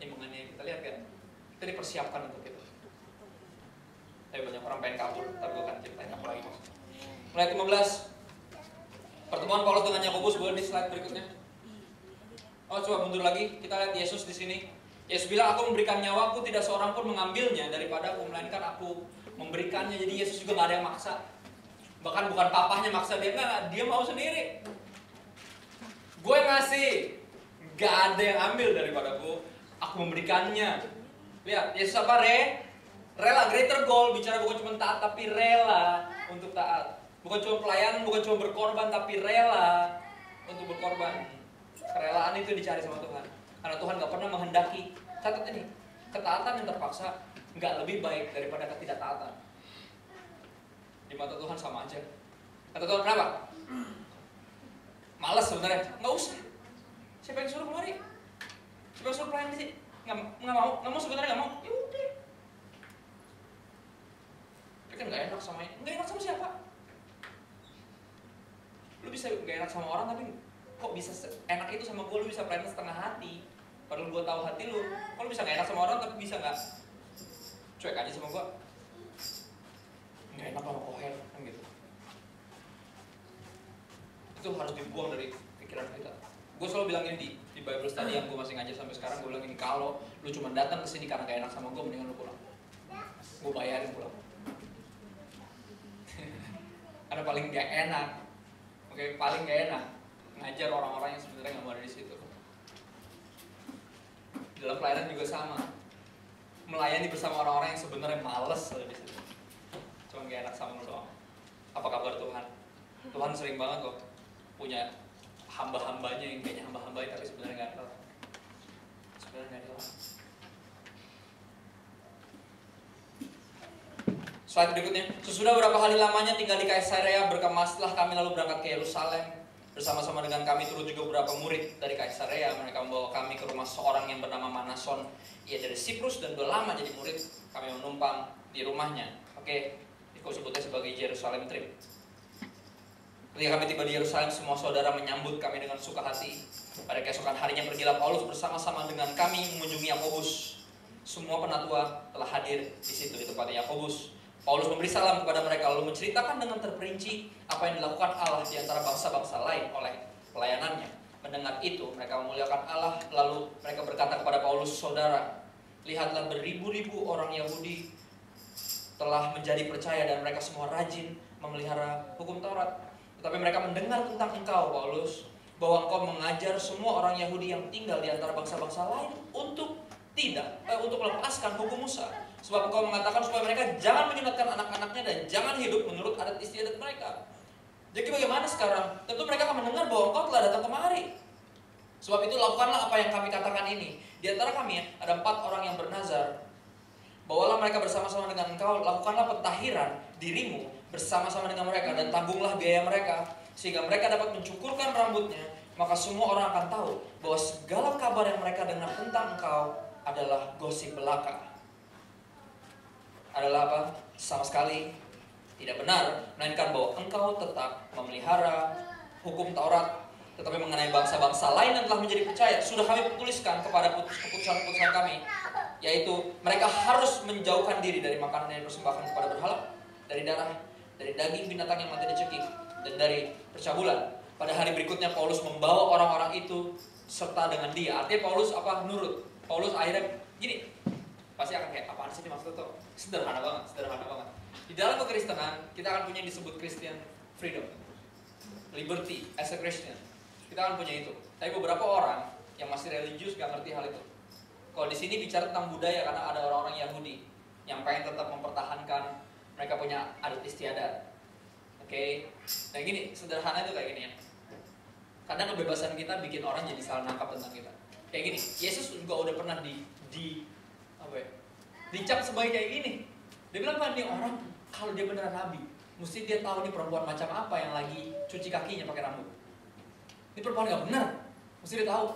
yang menganiaya kita. Lihat kan, kita dipersiapkan untuk itu. Tapi banyak orang pengen kabur, tapi gue akan ceritain apa lagi maksudnya. Mulai 15, pertemuan Paulus dengan Yakobus, boleh di slide berikutnya. Oh, coba mundur lagi, kita lihat Yesus di sini. Yesus bilang, aku memberikan nyawaku, tidak seorang pun mengambilnya daripada aku, melainkan aku memberikannya. Jadi Yesus juga gak ada yang maksa. Bahkan bukan papahnya maksa dia, enggak, dia mau sendiri. Gue yang ngasih, gak ada yang ambil daripada aku memberikannya. Lihat, Yesus apa? Rela, greater goal, bicara bukan cuma taat, tapi rela untuk taat. Bukan cuma pelayanan, bukan cuma berkorban, tapi rela untuk berkorban. Kerelaan itu dicari sama Tuhan. Karena Tuhan gak pernah menghendaki, catat ini, ketaatan yang terpaksa gak lebih baik daripada ketidaktaatan. Di mata Tuhan sama aja. Kata Tuhan, kenapa? Males sebenarnya, gak usah. Siapa yang suruh kemari? Siapa yang suruh pelayan di sini? Gak mau sebenarnya gak mau. Yaudah. Tapi kan gak enak sama ini. Gak enak sama siapa? Lu bisa gak enak sama orang, tapi kok bisa enak itu sama gue, lu bisa pelayanan setengah hati. Padahal gue tahu hati lu. Kok lu bisa gak enak sama orang, tapi bisa gak cuek aja sama gue? Gak enak sama Kohel, kan gitu. Itu harus dibuang dari pikiran kita. Gue selalu bilang ini di Bible study yang gue masih ngajar sampai sekarang, gue bilang ini, kalau lu cuma datang ke sini karena gak enak sama gue, mendingan lu pulang. Gue bayarin pulang. Karena paling gak enak. Oke, paling gak enak ngajar orang-orang yang sebenarnya nggak mau ada di situ. Dalam pelayanan juga sama, melayani bersama orang-orang yang sebenarnya males ada di situ. Cuma gak enak sama lu doang. Apa kabar Tuhan? Tuhan sering banget loh punya hamba-hambanya yang kayaknya hamba-hambanya tapi sebenarnya nggak ada. Sebenarnya nggak ada. Slide berikutnya. Sesudah beberapa hari lamanya tinggal di Kaisarea, berkemaslah kami lalu berangkat ke Yerusalem. Bersama-sama dengan kami turut juga beberapa murid dari Kaisarea. Mereka membawa kami ke rumah seorang yang bernama Manason. Ia dari Siprus dan udah lama jadi murid. Kami menumpang di rumahnya. Oke, itu sebutnya sebagai Jerusalem trip. Ketika kami tiba di Yerusalem, semua saudara menyambut kami dengan suka hati. Pada keesokan harinya pergilah Paulus bersama-sama dengan kami mengunjungi Yakobus. Semua penatua telah hadir di situ di tempat Yakobus. Paulus memberi salam kepada mereka lalu menceritakan dengan terperinci apa yang dilakukan Allah di antara bangsa-bangsa lain oleh pelayanannya. Mendengar itu, mereka memuliakan Allah, lalu mereka berkata kepada Paulus, saudara, lihatlah beribu-ribu orang Yahudi telah menjadi percaya dan mereka semua rajin memelihara hukum Taurat. Tetapi mereka mendengar tentang engkau, Paulus, bahwa engkau mengajar semua orang Yahudi yang tinggal di antara bangsa-bangsa lain untuk untuk melepaskan hukum Musa. Sebab engkau mengatakan supaya mereka jangan menyunatkan anak-anaknya dan jangan hidup menurut adat istiadat mereka. Jadi bagaimana sekarang? Tentu mereka akan mendengar bahwa engkau telah datang kemari. Sebab itu lakukanlah apa yang kami katakan ini. Di antara kami ada 4 orang yang bernazar. Bawalah mereka bersama-sama dengan engkau, lakukanlah pentahiran dirimu bersama-sama dengan mereka dan tanggunglah biaya mereka, sehingga mereka dapat mencukurkan rambutnya. Maka semua orang akan tahu bahwa segala kabar yang mereka dengar tentang engkau adalah gosip belaka. Adalah apa? Sama sekali tidak benar, melainkan bahwa engkau tetap memelihara hukum Taurat. Tetapi mengenai bangsa-bangsa lain yang telah menjadi percaya, sudah kami tuliskan kepada keputusan-keputusan kami, yaitu mereka harus menjauhkan diri dari makanan yang dipersembahkan kepada berhala, dari darah, dari daging binatang yang mati dicekik, dan dari percabulan. Pada hari berikutnya Paulus membawa orang-orang itu serta dengan dia. Artinya Paulus nurut. Paulus akhirnya gini, pasti akan kayak apaan sih ini maksudnya tuh? Sederhana banget. Di dalam kekristenan kita akan punya yang disebut Christian freedom, liberty as a Christian. Kita akan punya itu. Tapi beberapa orang yang masih religius gak ngerti hal itu. Kalau di sini bicara tentang budaya, karena ada orang-orang Yahudi yang pengen tetap mempertahankan mereka punya adat istiadat. Oke? Nah gini, sederhana itu kayak gini ya. Kadang kebebasan kita bikin orang jadi salah nangkap tentang kita. Kayak gini, Yesus juga udah pernah dicap sebagai kayak gini. Dia bilang apa nih orang kalau dia beneran nabi, mesti dia tahu nih perempuan macam apa yang lagi cuci kakinya pakai rambut. Ini perempuan gak benar, mesti dia tahu.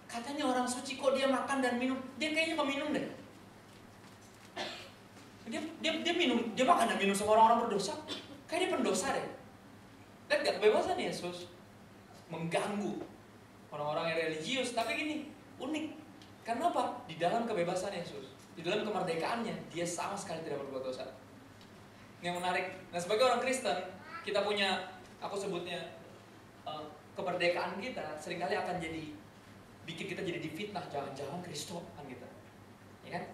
Katanya orang suci kok dia makan dan minum, dia kayaknya peminum deh. Dia minum, dia makan dan minum sama orang-orang berdosa. Kayak dia pendosa deh. Lihat gak kebebasan Yesus mengganggu orang-orang yang religius, tapi gini, unik. Karena apa? Di dalam kebebasan Yesus, di dalam kemerdekaannya, dia sama sekali tidak berbuat dosa. Yang menarik. Nah sebagai orang Kristen, kita punya, aku sebutnya kemerdekaan kita seringkali akan bikin kita jadi difitnah, jangan-jangan Kristo kan kita, ya kan?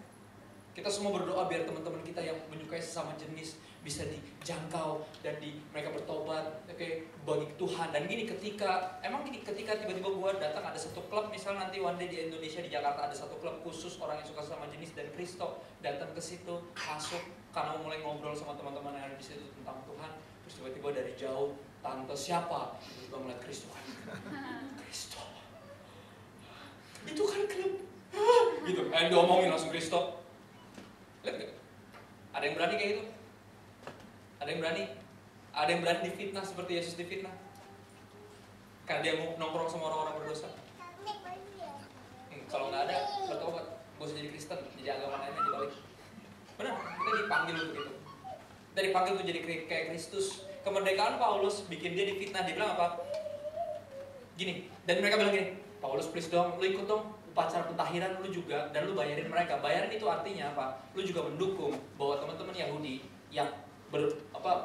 Kita semua berdoa biar teman-teman kita yang menyukai sesama jenis bisa dijangkau dan mereka bertobat, oke, bagi Tuhan. Dan gini, ketika tiba-tiba gua datang ada satu klub, misal nanti one day di Indonesia, di Jakarta ada satu klub khusus orang yang suka sesama jenis dan Kristo, datang ke situ, masuk karena mau mulai ngobrol sama teman-teman yang ada di situ tentang Tuhan, terus tiba-tiba dari jauh, tante siapa? Tiba-tiba melihat Kristo, Kristo, itu kan klub, gitu, diomongin langsung Kristo. Lihat gak? Ada yang berani kayak gitu? Ada yang berani difitnah seperti Yesus difitnah? Karena dia mau nongkrong sama orang-orang berdosa. Kalau nggak ada, bertobat. Gak usah jadi Kristen, jadi agama lain aja balik. Benar, kita dipanggil untuk itu. Kita dipanggil untuk jadi kayak Kristus. Kemerdekaan Paulus bikin dia difitnah. Dia bilang apa? Gini, dan mereka bilang gini, Paulus please dong, lu ikut dong upacara pentahiran lu juga, dan lu bayarin mereka. Bayarin itu artinya apa? Lu juga mendukung bahwa teman-teman Yahudi yang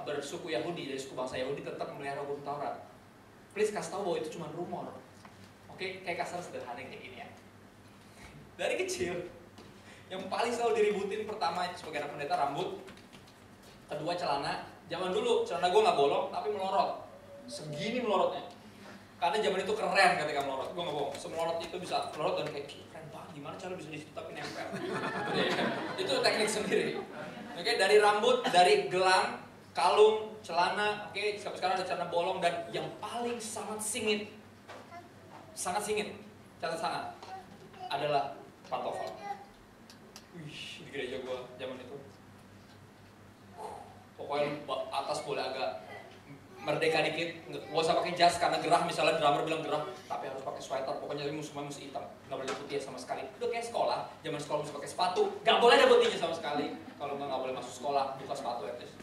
bersuku Yahudi, dari suku bangsa Yahudi tetap memelihara hukum Taurat. Please kasih tahu bahwa itu cuma rumor. Oke, kayak kasar sederhana kayak gini ya. Dari kecil, yang paling selalu diributin pertama sebagai anak pendeta rambut, kedua celana. Zaman dulu celana gue nggak bolong tapi melorot, segini melorotnya. Karena zaman itu keren ketika melorot, gue nggak bohong. Semelorot itu bisa melorot dan kayak keren banget. Gimana cara bisa disitu tapi nempel? Itu teknik sendiri. Oke, dari rambut, dari gelang, kalung, celana. Oke, sekarang ada celana bolong dan yang paling sangat singit, catat sangat adalah pantofel. Wih, di gereja gue zaman itu. Pokoknya atas boleh agak merdeka dikit, nggak usah pakai jas karena gerah, misalnya drummer bilang gerah, tapi harus pakai sweater, pokoknya semuanya mesti hitam, nggak boleh putih sama sekali. Udah kayak sekolah, zaman sekolah mesti pakai sepatu, nggak boleh ada putihnya sama sekali. Kalau nggak boleh masuk sekolah, buka sepatu at least.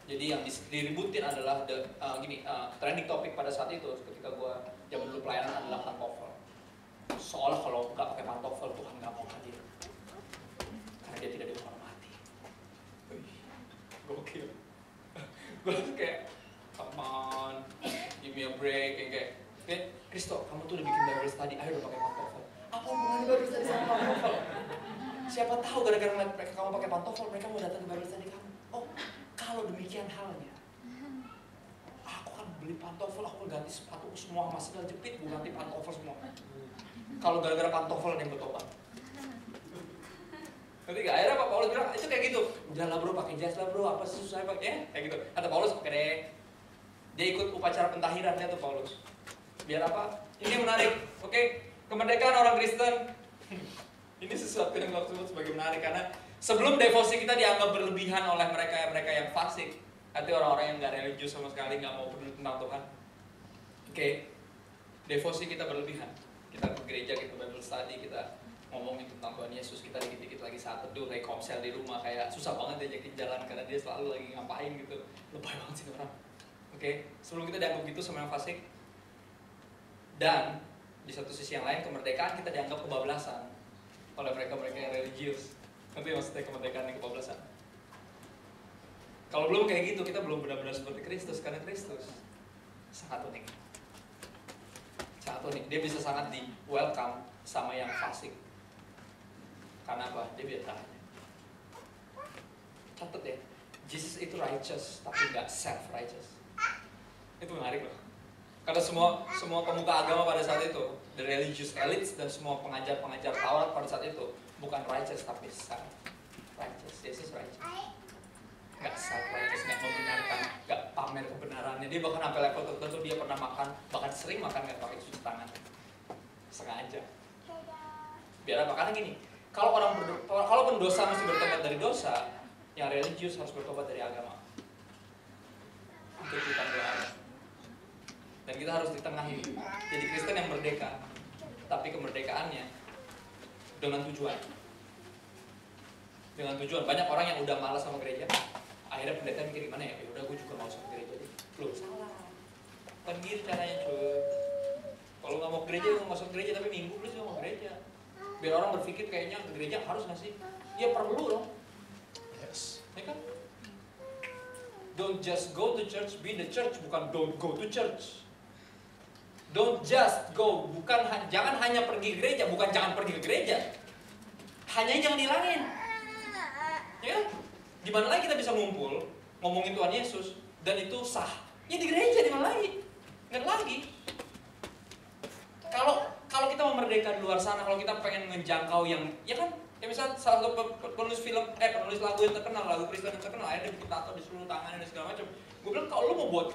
Jadi yang diributin adalah trending topik pada saat itu ketika gua zaman dulu pelayanan adalah pantofel. Seolah kalau nggak pakai pantofel Tuhan nggak mau hadir, karena dia tidak dihormati. Gokil. Gue kayak come on, give me a break, kayak Kristo, kamu tuh udah bikin Bible study, ayo udah pakai pantofel. Apa hubungannya Bible study sama pantofel? Siapa tahu gara-gara ngeliat mereka kamu pakai pantofel, mereka mau datang ke Bible study kamu. Oh, kalau demikian halnya, aku akan beli pantofel, aku akan ganti sepatu semua, masih jepit, gue ganti pantofel semua. Kalau gara-gara pantofel ada yang bertobat. Nanti gak, akhirnya Pak Paulus bilang, itu kayak gitu. Udahlah bro, pakai jas lah bro, apa sih susah pakai? Kayak gitu. Kata Paulus, oke deh. Dia ikut upacara pentahirannya tuh Paulus. Biar apa? Ini menarik, oke? Kemerdekaan orang Kristen. Ini sesuatu yang aku sebut sebagai menarik karena sebelum devosi kita dianggap berlebihan oleh mereka yang fasik, artinya orang-orang yang nggak religius sama sekali, nggak mau peduli tentang Tuhan. Oke, devosi kita berlebihan. Kita ke gereja, kita Bible study, kita ngomongin tentang Tuhan Yesus, kita dikit-dikit lagi saat teduh, kayak komsel di rumah, kayak susah banget diajakin jalan karena dia selalu lagi ngapain gitu. Lebay banget sih orang. Oke, sebelum kita dianggap gitu sama yang fasik, dan di satu sisi yang lain kemerdekaan kita dianggap kebablasan oleh mereka-mereka yang religius. Nanti maksudnya kemerdekaan yang kebablasan. Kalau belum kayak gitu, kita belum benar-benar seperti Kristus, karena Kristus sangat unik. Sangat unik, dia bisa sangat di welcome sama yang fasik. Karena apa? Dia biasa aja. Catat ya, Jesus itu righteous, tapi nggak self-righteous. Itu menarik loh. Karena semua pemuka agama pada saat itu, the religious elites dan semua pengajar-pengajar Taurat pada saat itu bukan righteous tapi self-righteous. Yesus righteous. Gak self-righteous, gak membenarkan, gak pamer kebenarannya. Dia bahkan sampai level tertentu dia pernah makan, bahkan sering makan gak pakai cuci tangan. Sengaja. Biar apa? Karena gini, kalau pendosa mesti bertobat dari dosa, yang religius harus bertobat dari agama. Itu kita doa. Dan kita harus di tengah ini. Jadi Kristen yang merdeka, tapi kemerdekaannya dengan tujuan. Dengan tujuan. Banyak orang yang udah malas sama gereja, akhirnya pendeta mikir gimana ya? Ya udah, gue juga mau sama gereja deh. Loh, salah. Kan gitu caranya, cuy. Kalau nggak mau gereja, nggak masuk gereja, tapi minggu lu juga mau gereja. Biar orang berpikir kayaknya gereja harus nggak sih? Ya perlu dong. Yes. Ya kan? Don't just go to church, be the church, bukan don't go to church. Don't just go, jangan hanya pergi ke gereja, bukan jangan pergi ke gereja. Hanya jangan dihilangin. Ya, di mana lagi kita bisa ngumpul ngomongin Tuhan Yesus dan itu sah? Ya di gereja, di mana lagi? Nggak lagi. Kalau kita mau merdeka di luar sana, kalau kita pengen ngejangkau yang, ya kan? Ya misalnya salah satu penulis lagu yang terkenal, lagu Kristen yang terkenal, ada bikin tato di seluruh tangannya dan segala macam. Gue bilang kalau lu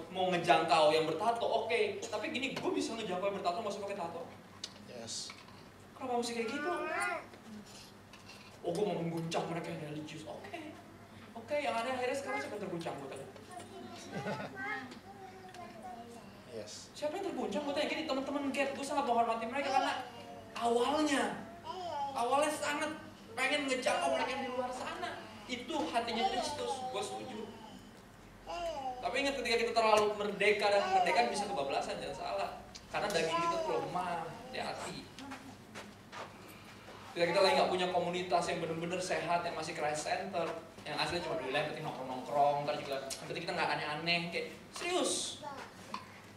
mau ngejangkau yang bertato, oke. Tapi gini, gue bisa ngejangkau yang bertato masih pakai tato. Yes. Kenapa mesti kayak gitu? Oh, gue mau mengguncang mereka yang religius. Oke, yang ada akhirnya sekarang siapa yang terguncang gue tanya? Yes. Siapa yang terguncang gue tanya? Gini, teman-teman Gap, gue sangat menghormati mereka karena awalnya sangat pengen ngejangkau mereka yang di luar sana. Itu hatinya Kristus, gue setuju. Tapi ingat ketika kita terlalu merdeka dan kemerdekaan bisa kebablasan, jangan salah. Karena daging kita tuh lemah, hati. Ketika kita lagi nggak punya komunitas yang benar-benar sehat, yang masih Christ Center, yang aslinya cuma dulu yang penting nongkrong-nongkrong, ntar juga yang penting kita nggak aneh-aneh, kayak serius.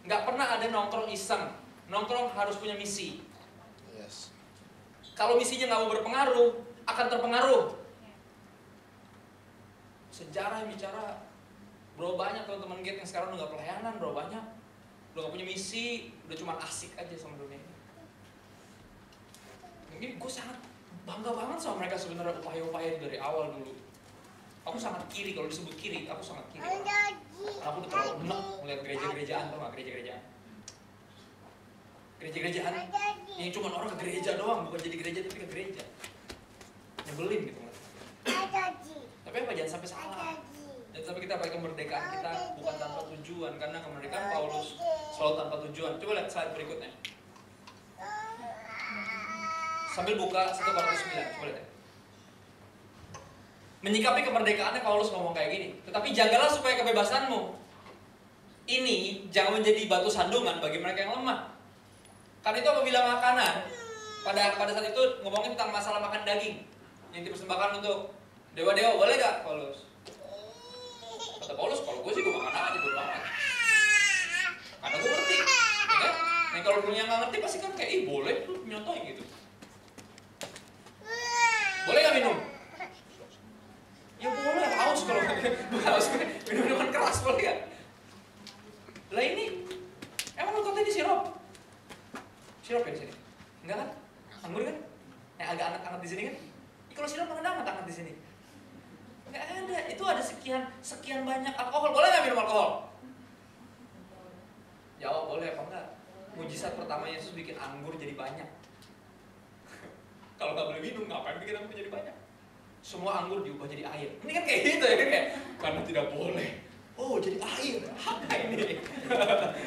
Nggak pernah ada nongkrong iseng. Nongkrong harus punya misi. Yes. Kalau misinya nggak mau berpengaruh, akan terpengaruh. Sejarah yang bicara, bro banyak teman-teman Gate yang sekarang udah nggak pelayanan, bro banyak. Udah nggak punya misi, udah cuma asik aja sama dunia ini. Mungkin gue sangat bangga banget sama mereka sebenarnya upaya-upaya dari awal dulu. Aku sangat kiri, kalau disebut kiri, aku sangat kiri. Karena aku udah terlalu enek melihat gereja-gerejaan, tau gak gereja-gerejaan? Gereja-gerejaan yang cuma orang ke gereja doang, bukan jadi gereja tapi ke gereja. Nyebelin gitu. Tapi apa, jangan sampai salah. Jangan sampai kita pakai kemerdekaan kita bukan tanpa tujuan, karena kemerdekaan Paulus selalu tanpa tujuan. Coba lihat slide berikutnya. Sambil buka 1 Korintus 9, coba lihat ya. Menyikapi kemerdekaannya Paulus ngomong kayak gini, tetapi jagalah supaya kebebasanmu ini jangan menjadi batu sandungan bagi mereka yang lemah. Karena itu apabila makanan, pada saat itu ngomongin tentang masalah makan daging yang dipersembahkan untuk dewa-dewa, boleh gak Paulus? Kata Paulus, kalau gue sih gue makan aja, bodo amat. Karena gue ngerti, ya kan? Nah kalau punya nggak ngerti pasti kan kayak, boleh, lu nyontohin gitu. Boleh gak minum? minum minuman keras boleh gak? Lah ini, emang lu ini sirup? Sirup ya di sini? Enggak kan? Anggur kan? Yang agak anget-anget di sini kan? Kalau sirup mana anget-anget di sini? Enggak ada. Itu ada sekian banyak alkohol. Boleh nggak minum alkohol? Jawab boleh apa enggak? Mujizat pertama Yesus bikin anggur jadi banyak. Kalau nggak boleh minum, ngapain bikin anggur jadi banyak? Semua anggur diubah jadi air. Ini kan kayak gitu ya, kayak karena tidak boleh. Oh, jadi air. Apa ini?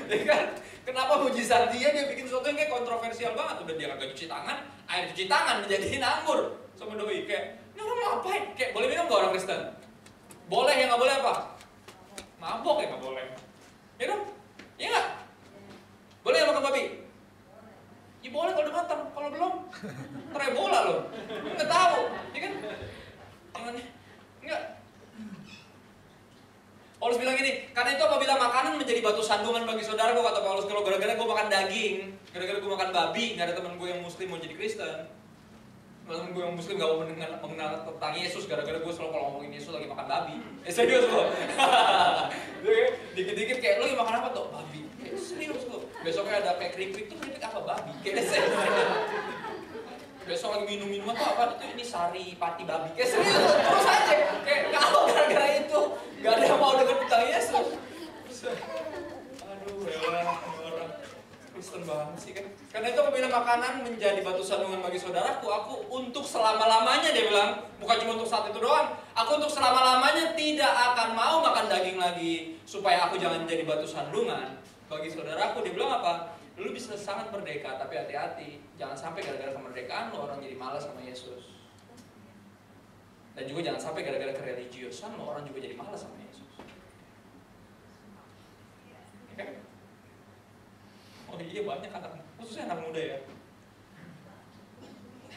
Ya kan? Kenapa mujizat dia bikin sesuatu yang kayak kontroversial banget. Udah dia kagak cuci tangan, air cuci tangan menjadiin anggur. Sama doi kayak, ini orang mau ngapain? Kayak boleh minum gak orang Kristen? Boleh, ya nggak boleh apa? Mabok ya nggak boleh. Ya dong? Iya nggak? Boleh ya makan babi? Ya boleh kalau udah matang, kalau belum terebola loh. Nggak tahu, ya kan? Enggak. Paulus bilang gini, karena itu apabila makanan menjadi batu sandungan bagi saudaraku, kata Paulus, kalau gara-gara gue makan daging, gara-gara gue makan babi, nggak ada teman gue yang muslim mau jadi Kristen. Teman gue yang muslim gak mau mengenal tentang Yesus, gara-gara gue selalu kalau ngomongin Yesus lagi makan babi. Serius loh. Dikit-dikit kayak, lo lagi makan apa tuh? Babi. Serius loh. Besoknya ada kayak keripik tuh, keripik apa? Babi. Kayak serius. Besok lagi minum-minuman tuh apa? Itu ini sari pati babi. Kayak serius, terus aja. Kayak kalau gara-gara itu gak ada yang mau denger tentang Yesus. Aduh, ya orang Kristen banget sih kan. Karena itu apabila makanan menjadi batu sandungan bagi saudaraku, aku untuk selama-lamanya, dia bilang, bukan cuma untuk saat itu doang, aku untuk selama-lamanya tidak akan mau makan daging lagi, supaya aku jangan jadi batu sandungan bagi saudaraku. Dia bilang apa? Lu bisa sangat merdeka, tapi hati-hati, jangan sampai gara-gara kemerdekaan lu orang jadi malas sama Yesus. Dan juga jangan sampai gara-gara kereligiusan lu orang juga jadi malas sama Yesus. Okay? Oh iya, banyak anak, khususnya anak muda ya.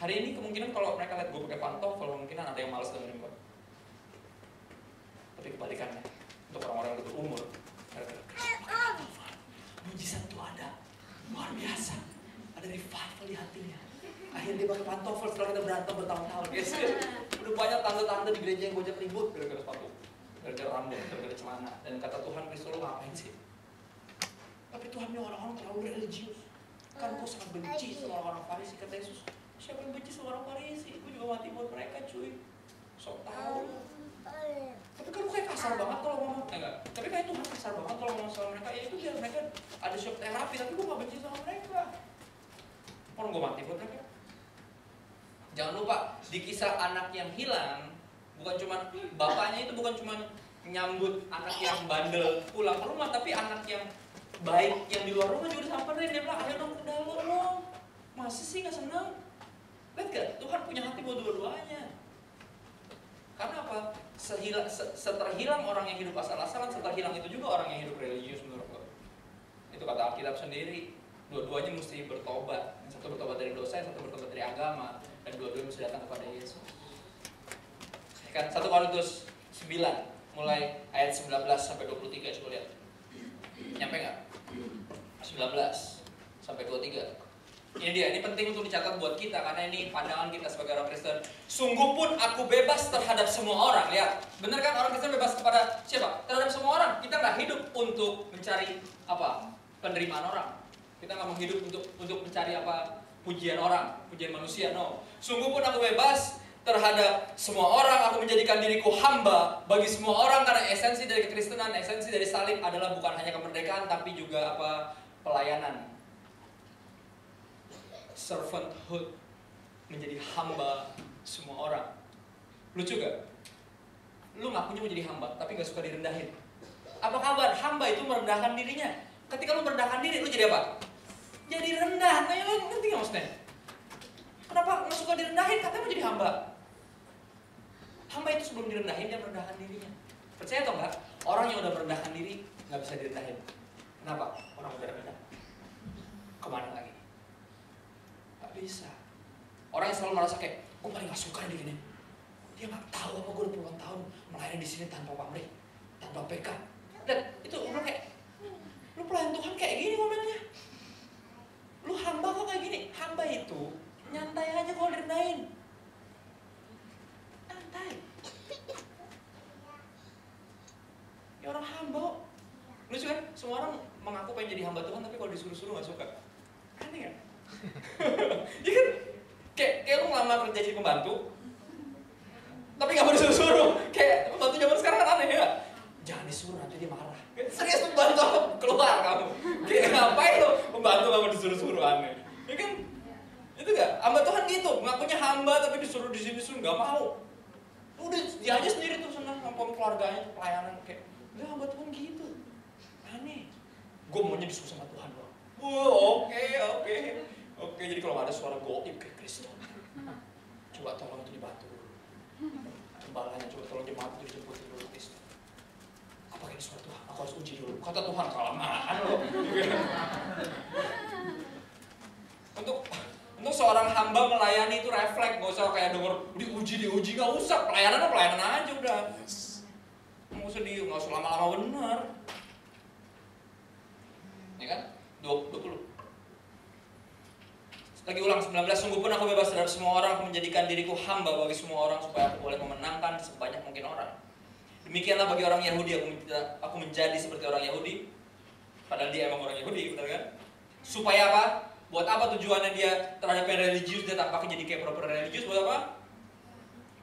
Hari ini kemungkinan kalau mereka lihat gue pakai pantofel, kemungkinan ada yang malas dengerin gue. Tapi kebalikannya, untuk orang-orang yang berumur, mujizat itu ada. Luar biasa, ada revival di hatinya. Akhirnya dia pakai pantofel setelah kita berantem bertahun-tahun. Yes. Udah banyak tante-tante di gereja yang gojek ribut gara-gara sepatu, gara-gara rambut, gara-gara celana. Dan kata Tuhan, Kristus lo ngapain sih? Tapi Tuhan ini orang-orang terlalu religius. Kan kau sangat benci sama orang-orang Farisi. Kata Yesus, siapa yang benci sama orang Farisi? Gue juga mati buat mereka, cuy. Sok tahu. Tapi kan kayak kasar banget kalau ngomong, enggak. Tapi kayak Tuhan kasar banget kalau ngomong sama mereka. Ya itu biar mereka ada shock terapi, tapi gue gak benci sama mereka. Orang gue mati buat mereka. Jangan lupa di kisah anak yang hilang, bukan cuma bapaknya itu bukan cuma nyambut anak yang bandel pulang ke rumah, tapi anak yang baik yang di luar rumah juga disamperin. Dia bilang, ayo dong ke dalam dong. Masih sih gak senang? Lihat gak? Tuhan punya hati buat dua-duanya. Karena apa? Seterhilang orang yang hidup asal-asalan, seterhilang itu juga orang yang hidup religius menurut gue. Itu kata Alkitab sendiri. Dua-duanya mesti bertobat. Yang satu bertobat dari dosa, yang satu bertobat dari agama. Dan dua-duanya mesti datang kepada Yesus. Kan 1 Korintus 9 mulai ayat 19 sampai 23, coba lihat. Nyampe nggak? 19 sampai 23. Ini dia, ini penting untuk dicatat buat kita karena ini pandangan kita sebagai orang Kristen. Sungguh pun aku bebas terhadap semua orang. Lihat, benar kan orang Kristen bebas kepada siapa? Terhadap semua orang. Kita nggak hidup untuk mencari apa? Penerimaan orang. Kita nggak mau hidup untuk mencari apa? Pujian orang, pujian manusia. No. Sungguh pun aku bebas terhadap semua orang. Aku menjadikan diriku hamba bagi semua orang karena esensi dari kekristenan, esensi dari salib adalah bukan hanya kemerdekaan tapi juga apa? Pelayanan. Servanthood, menjadi hamba semua orang. Lucu gak? Lu ngakunya mau jadi hamba tapi gak suka direndahin. Apa kabar? Hamba itu merendahkan dirinya. Ketika lu merendahkan diri, lu jadi apa? Jadi rendah. Nah, lu ngerti gak maksudnya? Kenapa gak suka direndahin? Katanya mau jadi hamba. Hamba itu sebelum direndahin, dia merendahkan dirinya. Percaya atau enggak? Orang yang udah merendahkan diri gak bisa direndahin. Kenapa? Orang udah rendah. Kemana lagi? Bisa. Orang yang selalu merasa kayak, gue paling gak suka nih gini. Dia gak tahu apa gue udah puluhan tahun melayani di sini tanpa pamrih, tanpa PK. Dan itu orang kayak, lu pelayan Tuhan kayak gini momennya. Lu hamba kok kayak gini. Hamba itu nyantai aja kalau direndahin. Nyantai. Ya orang hamba. Lucu kan? Semua orang mengaku pengen jadi hamba Tuhan, tapi kalau disuruh-suruh gak suka. Aneh kan? Ya kan? Kayak lu ngelamar kerja jadi pembantu, tapi gak mau disuruh-suruh. Kayak pembantu zaman sekarang kan aneh ya? Jangan disuruh, nanti dia marah. Serius pembantu keluar kamu. Kayak ngapain lo pembantu gak mau disuruh-suruh, aneh. Ya kan? Itu gak? Hamba Tuhan gitu, ngakunya hamba tapi disuruh di sini suruh gak mau. Udah dia aja sendiri tuh senang sama keluarganya, pelayanan kayak, udah hamba Tuhan gitu. Aneh. Gue maunya disuruh sama Tuhan loh. Oke. Jadi kalau ada suara goib kayak Kristen, coba tolong itu dibantu dulu. Gembalanya coba tolong jemaat itu dijemputin dulu Kristen. Apa ini suara Tuhan? Aku harus uji dulu. Kata Tuhan kelamaan loh. Untuk seorang hamba melayani itu refleks, nggak usah kayak denger diuji nggak usah. Pelayanan aja udah. Nggak usah lama-lama bener. Ya kan? 20. Lagi ulang 19, sungguh pun aku bebas dari semua orang, aku menjadikan diriku hamba bagi semua orang supaya aku boleh memenangkan sebanyak mungkin orang. Demikianlah bagi orang Yahudi, aku menjadi seperti orang Yahudi, padahal dia emang orang Yahudi, benar kan? Supaya apa? Buat apa tujuannya dia terhadap yang religius, dia tampaknya jadi kayak proper religius, buat apa?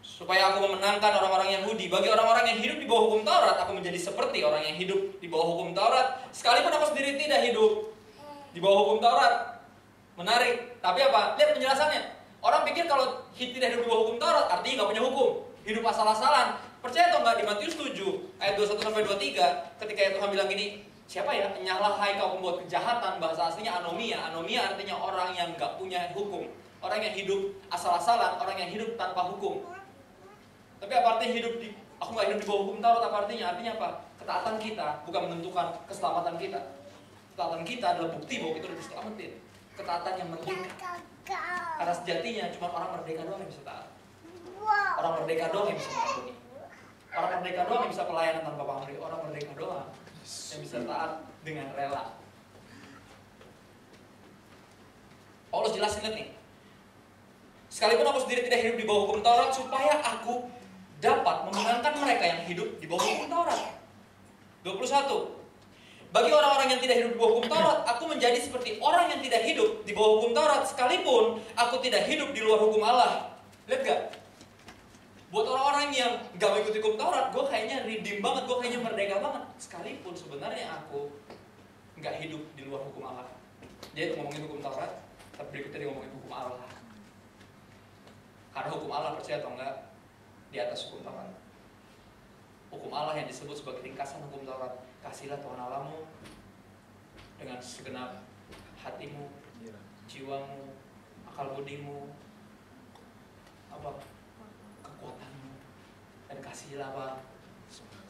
Supaya aku memenangkan orang-orang Yahudi. Bagi orang-orang yang hidup di bawah hukum Taurat, aku menjadi seperti orang yang hidup di bawah hukum Taurat, sekalipun aku sendiri tidak hidup di bawah hukum Taurat. Menarik, tapi apa? Lihat penjelasannya. Orang pikir kalau tidak hidup di bawah hukum Taurat, artinya nggak punya hukum, hidup asal-asalan. Percaya atau nggak, di Matius 7 ayat 21-23, ketika Tuhan bilang gini, siapa ya? Enyahlah hai kau pembuat kejahatan, bahasa aslinya anomia. Anomia artinya orang yang nggak punya hukum, orang yang hidup asal-asalan, orang yang hidup tanpa hukum. Tapi apa artinya hidup di, aku nggak hidup di bawah hukum Taurat, apa artinya? Artinya apa? Ketaatan kita bukan menentukan keselamatan kita. Ketaatan kita adalah bukti bahwa kita udah diselamatin. Ketaatan yang merdeka. Karena sejatinya cuma orang merdeka doang yang bisa taat. Orang merdeka doang yang bisa mengampuni. Orang merdeka doang yang bisa pelayanan tanpa pamrih. Orang merdeka doang yang bisa taat dengan rela. Paulus jelasin nih. Sekalipun aku sendiri tidak hidup di bawah hukum Taurat, supaya aku dapat memenangkan mereka yang hidup di bawah hukum Taurat. 21. Bagi orang-orang yang tidak hidup di bawah hukum Taurat, aku menjadi seperti orang yang tidak hidup di bawah hukum Taurat, sekalipun aku tidak hidup di luar hukum Allah. Lihat gak? Buat orang-orang yang gak mengikuti hukum Taurat, gue kayaknya redeem banget, gue kayaknya merdeka banget. Sekalipun sebenarnya aku gak hidup di luar hukum Allah. Dia ngomongin hukum Taurat, tapi berikutnya dia ngomongin hukum Allah. Karena hukum Allah, percaya atau enggak, di atas hukum Taurat. Hukum Allah yang disebut sebagai ringkasan hukum Taurat. Kasihlah Tuhan Allahmu dengan segenap hatimu, jiwamu, akal budimu, kekuatanmu, dan kasihlah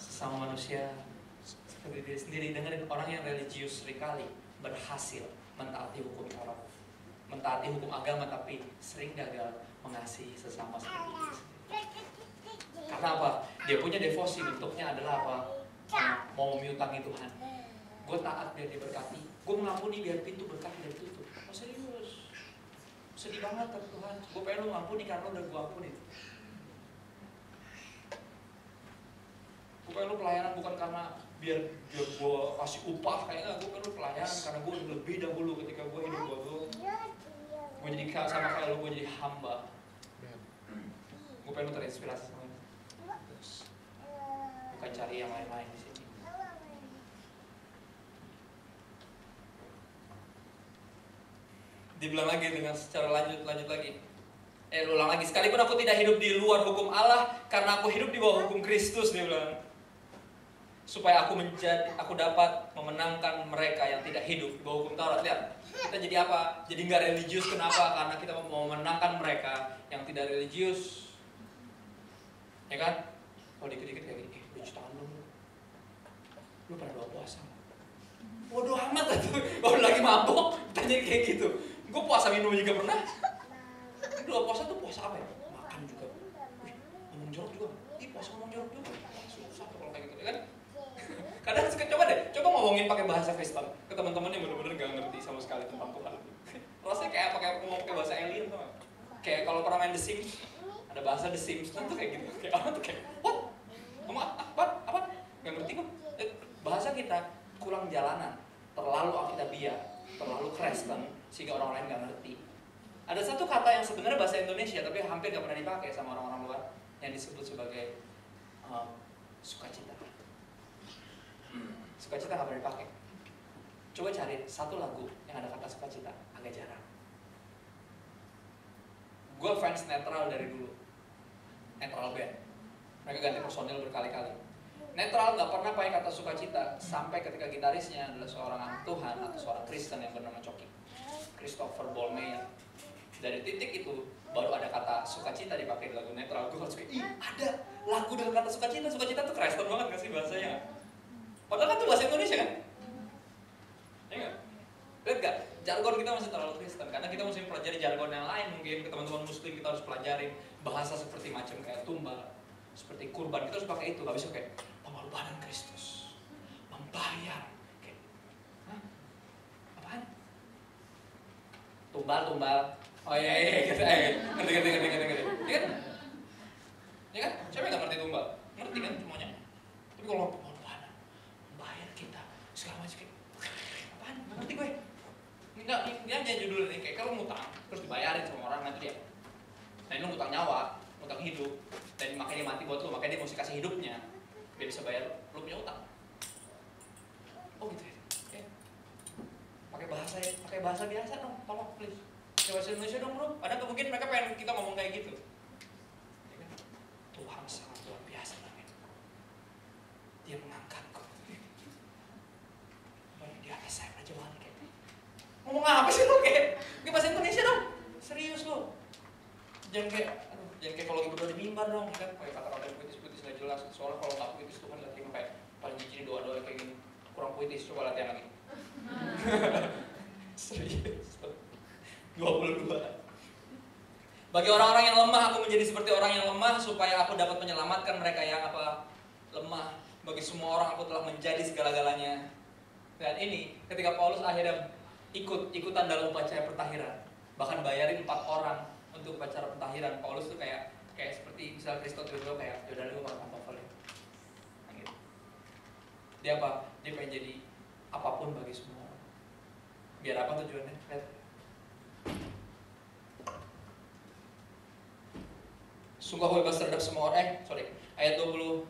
sesama manusia seperti diri sendiri. Dengerin, orang yang religius seringkali berhasil mentaati hukum Taurat, mentaati hukum agama, tapi sering gagal mengasihi sesama seperti diri sendiri. Karena apa? Dia punya devosi, bentuknya adalah apa? Mau miutangi Tuhan. Gue taat biar diberkati, gue mengampuni biar pintu berkat tidak ditutup. Oh serius, sedih banget kan Tuhan. Gue pengen lu ngampuni karena udah gue ampuni. Gue pengen lu pelayanan bukan karena biar gue kasih upah, kayaknya gue pengen lu pelayanan karena gue lebih dahulu ketika gue hidup gue jadi sama kayak lu, gue jadi hamba. Gue pengen lu terinspirasi sama ini, bukan cari yang lain-lain di sini. Dibilang lagi dengan secara lanjut lagi. Ulang lagi. Sekalipun aku tidak hidup di luar hukum Allah, karena aku hidup di bawah hukum Kristus, dia bilang. Supaya aku dapat memenangkan mereka yang tidak hidup di bawah hukum Taurat. Lihat, kita jadi apa? Jadi nggak religius. Kenapa? Karena kita mau memenangkan mereka yang tidak religius. Ya kan? Kalau dikit-dikit kayak gini, cuci tangan lu pada doa puasa. Bodoh amat lah tuh. Kalau lagi mabok, tanya kayak gitu. Gue puasa minum juga pernah. Doa puasa tuh puasa apa ya? Makan juga. Ngomong jorok juga. Puasa ngomong jorok juga. Susah tuh kalau kayak gitu, ya kan? Kadang coba deh, coba ngomongin pakai bahasa Kristen ke teman-teman yang benar-benar gak ngerti sama sekali tentang Tuhan. Rasanya kayak ngomong pakai bahasa alien tuh. Kayak kalau pernah main The Sims, ada bahasa The Sims tuh kayak gitu. Kayak orang tuh kayak, what? Ngomong apa? Gak ngerti kok. kita kurang jalanan, terlalu alkitabiah, terlalu Kristen, sehingga orang lain nggak ngerti. Ada satu kata yang sebenarnya bahasa Indonesia tapi hampir nggak pernah dipakai sama orang-orang luar, yang disebut sebagai sukacita. Sukacita nggak pernah dipakai. Coba cari satu lagu yang ada kata sukacita, agak jarang. Gue fans Netral dari dulu, Netral Band. Mereka ganti personil berkali-kali. Netral nggak pernah pakai kata sukacita sampai ketika gitarisnya adalah seorang anak Tuhan atau seorang Kristen yang bernama Coki, Christopher Bolmeyer. Dari titik itu baru ada kata sukacita dipakai di lagu Netral. Gue harus kayak, ih ada lagu dengan kata sukacita. Sukacita tuh Kristen banget gak sih bahasanya? Padahal kan tuh bahasa Indonesia kan? Ya nggak? Lihat gak? Jargon kita masih terlalu Kristen. Karena kita mesti pelajari jargon yang lain. Mungkin ke teman-teman muslim kita harus pelajari bahasa seperti macam kayak tumbal, seperti kurban. Kita harus pakai itu. Gak bisa kayak pengorbanan Kristus, membayar. Kayak, hah? Apaan? Tumbal. Oh iya, gitu. Ngerti. Iya kan? Iya kan? Siapa yang gak ngerti tumbal? Ngerti kan semuanya? Tapi kalau pengorbanan, membayar kita, segala macam kayak, apaan? Gak ngerti gue. Enggak, ini aja judulnya nih, kayak kalau ngutang, terus dibayarin sama orang nanti dia. Nah ini lu ngutang nyawa, ngutang hidup, dan makanya dia mati buat lu, makanya dia mesti kasih hidupnya, biar bisa bayar lu punya utang. Oh gitu ya? Okay. Pakai bahasa biasa dong, tolong please. Bahasa Indonesia dong bro, ada mungkin mereka pengen kita ngomong kayak gitu. Tuhan sangat luar biasa, amin. Dia mengangkatku. Di atas saya Raja Wali kayak. Ngomong apa sih lo kayak? Ini bahasa Indonesia dong, serius lo. Jangan kayak kalau lagi berdoa di mimbar dong, kan? Kayak kata-kata puitis nggak jelas. Soalnya kalau nggak puitis Tuhan nggak terima, kayak paling jijik doa-doa kayak gini. Kurang puitis, coba latihan lagi. Serius. 22. Bagi orang-orang yang lemah, aku menjadi seperti orang yang lemah supaya aku dapat menyelamatkan mereka yang lemah. Bagi semua orang aku telah menjadi segala-galanya. Dan ini ketika Paulus akhirnya ikutan dalam upacara pertahiran, bahkan bayarin 4 orang untuk upacara pertahiran. Paulus tuh kayak seperti misalnya Kristus dulu kayak yaudah lu pakai pantofel ya. Nah, gitu. Dia apa? Dia pengen jadi apapun bagi semua orang. Biar apa tujuannya? Lihat. Sungguh aku bebas terhadap semua orang. Ayat 22.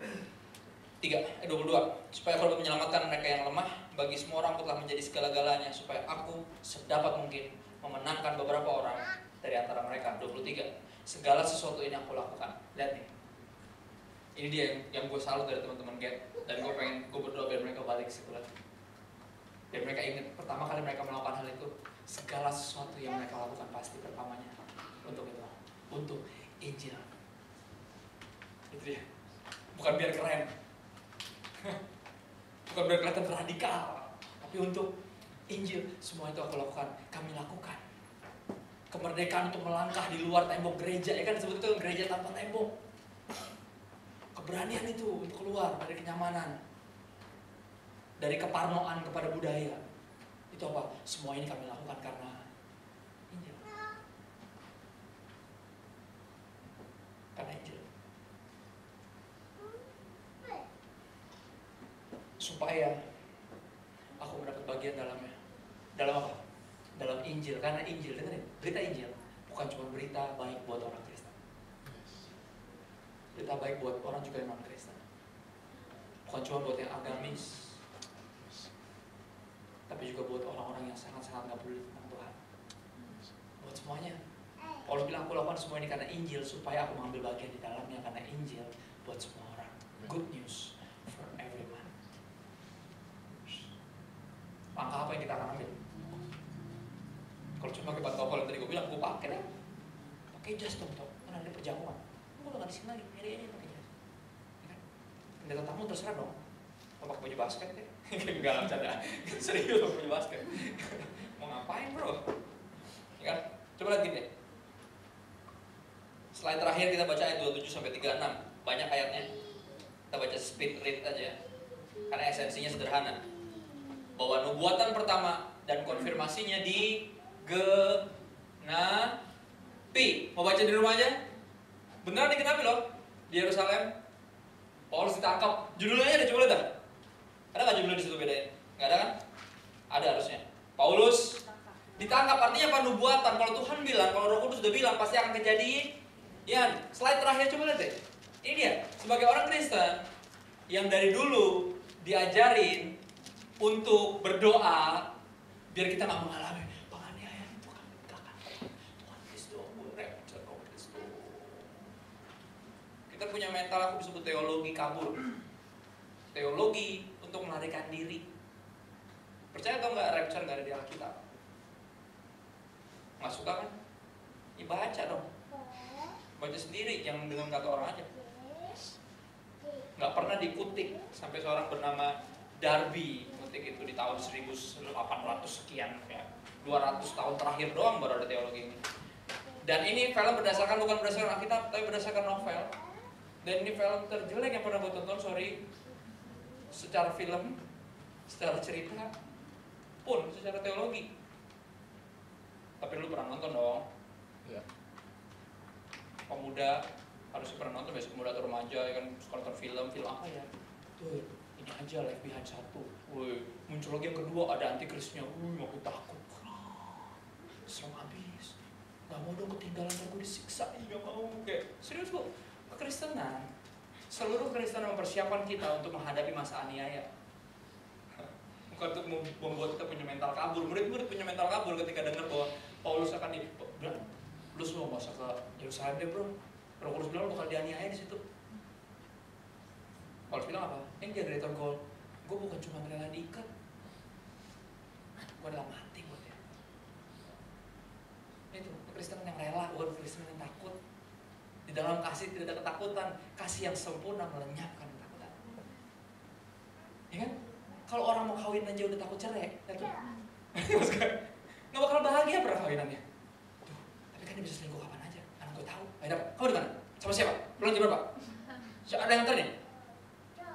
Supaya aku dapat menyelamatkan mereka yang lemah. Bagi semua orang aku telah menjadi segala-galanya, supaya aku sedapat mungkin memenangkan beberapa orang dari antara mereka. 23. Segala sesuatu ini aku lakukan. Lihat nih. Ini dia yang gue salut dari teman-teman Get. Dan gue berdoa biar mereka balik sekolah. Biar mereka ingat pertama kali mereka melakukan hal itu, segala sesuatu yang mereka lakukan pasti pertamanya untuk itu, untuk Injil. Itu dia. Bukan biar keren, bukan biar kelihatan radikal, tapi untuk Injil. Semua itu aku lakukan, kami lakukan. Kemerdekaan untuk melangkah di luar tembok gereja, ya kan disebut itu gereja tanpa tembok. Keberanian itu untuk keluar dari kenyamanan, dari keparnoan kepada budaya. Itu apa? Semua ini kami lakukan karena Injil. Karena Injil. Supaya aku mendapat bagian dalamnya. Dalam apa? Dalam Injil. Karena Injil, dengerin, berita Injil bukan cuma berita baik buat orang Kristen. Berita baik buat orang juga yang non Kristen. Bukan cuma buat yang agamis, tapi juga buat orang-orang yang sangat-sangat gak peduli tentang Tuhan. Buat semuanya. Paulus bilang aku lakukan semua ini karena Injil, supaya aku mengambil bagian di dalamnya. Karena Injil buat semua orang. Good news for everyone. Langkah apa yang kita akan ambil? Kalau cuma pakai pantofel tadi gue bilang, gue pakai deh. Pakai jas dong, kan ada perjamuan. Gue udah gak disini lagi, ini pakai jas. Pendeta tamu terserah dong. Mau pakai baju basket deh. Enggak bercanda. Serius baju basket. Mau ngapain bro? Ya kan? Coba lihat gini deh. Slide terakhir kita baca ayat 27 sampai 36. Banyak ayatnya. Kita baca speed read aja. Karena esensinya sederhana. Bahwa nubuatan pertama dan konfirmasinya digenapi. Mau baca di rumah aja? Beneran digenapi loh. Di Yerusalem Paulus ditangkap. Judulnya aja deh, coba lihat dah. Ada nggak dulu di situ bedain? Nggak ada kan? Ada harusnya. Paulus ditangkap, artinya apa? Nubuatan. Kalau Tuhan bilang, kalau Roh Kudus sudah bilang, pasti akan kejadian. Ya, slide terakhir coba lihat deh. Ini dia, sebagai orang Kristen yang dari dulu diajarin untuk berdoa biar kita nggak mengalami penganiayaan itu kan Tuhan Kristus, rapture Tuhan Kristus. Kita punya mental, aku disebut teologi kabur, teologi untuk melarikan diri. Percaya atau nggak rapture nggak ada di Alkitab? Nggak suka kan? Ya baca dong, baca sendiri, jangan dengan kata orang aja. Nggak pernah dikutik sampai seorang bernama Darby kutik itu di tahun 1800 sekian ya. 200 tahun terakhir doang baru ada teologi ini. Dan ini film berdasarkan, bukan berdasarkan Alkitab, tapi berdasarkan novel. Dan ini film terjelek yang pernah gue tonton, sorry. Secara film, secara cerita, pun secara teologi. Tapi lu pernah nonton dong? Ya. Pemuda harus pernah nonton, biasa pemuda atau remaja ya kan, suka nonton film apa ya? Tuh, ini aja Left Behind 1. Woi, muncul lagi yang kedua, ada antikrisnya. Aku takut. Serem abis. Gak mau dong ketinggalan, aku disiksa. Gak mau. Kayak serius kok. Kekristenan, seluruh Kristen mempersiapkan kita untuk menghadapi masa aniaya. Bukan untuk membuat kita punya mental kabur. Murid-murid punya mental kabur ketika dengar bahwa Paulus akan bilang, lu semua gak usah ke Yerusalem deh bro. Roh Kudus bilang lu bakal dianiaya di situ. Paulus bilang apa? Yang dia greater goal, gue bukan cuma rela diikat, gue rela mati buat dia. Itu Kristen yang rela, bukan Kristen yang takut. Di dalam kasih tidak ada ketakutan, kasih yang sempurna melenyapkan ketakutan. Ya kan? Kalau orang mau kawin aja udah takut cerai, nggak bakal bahagia perkawinannya. Tuh, tapi kan dia bisa selingkuh kapan aja, karena gue tahu. Ayo, kamu di mana? Sama siapa? Pulang jam berapa? Ada yang nganter nih?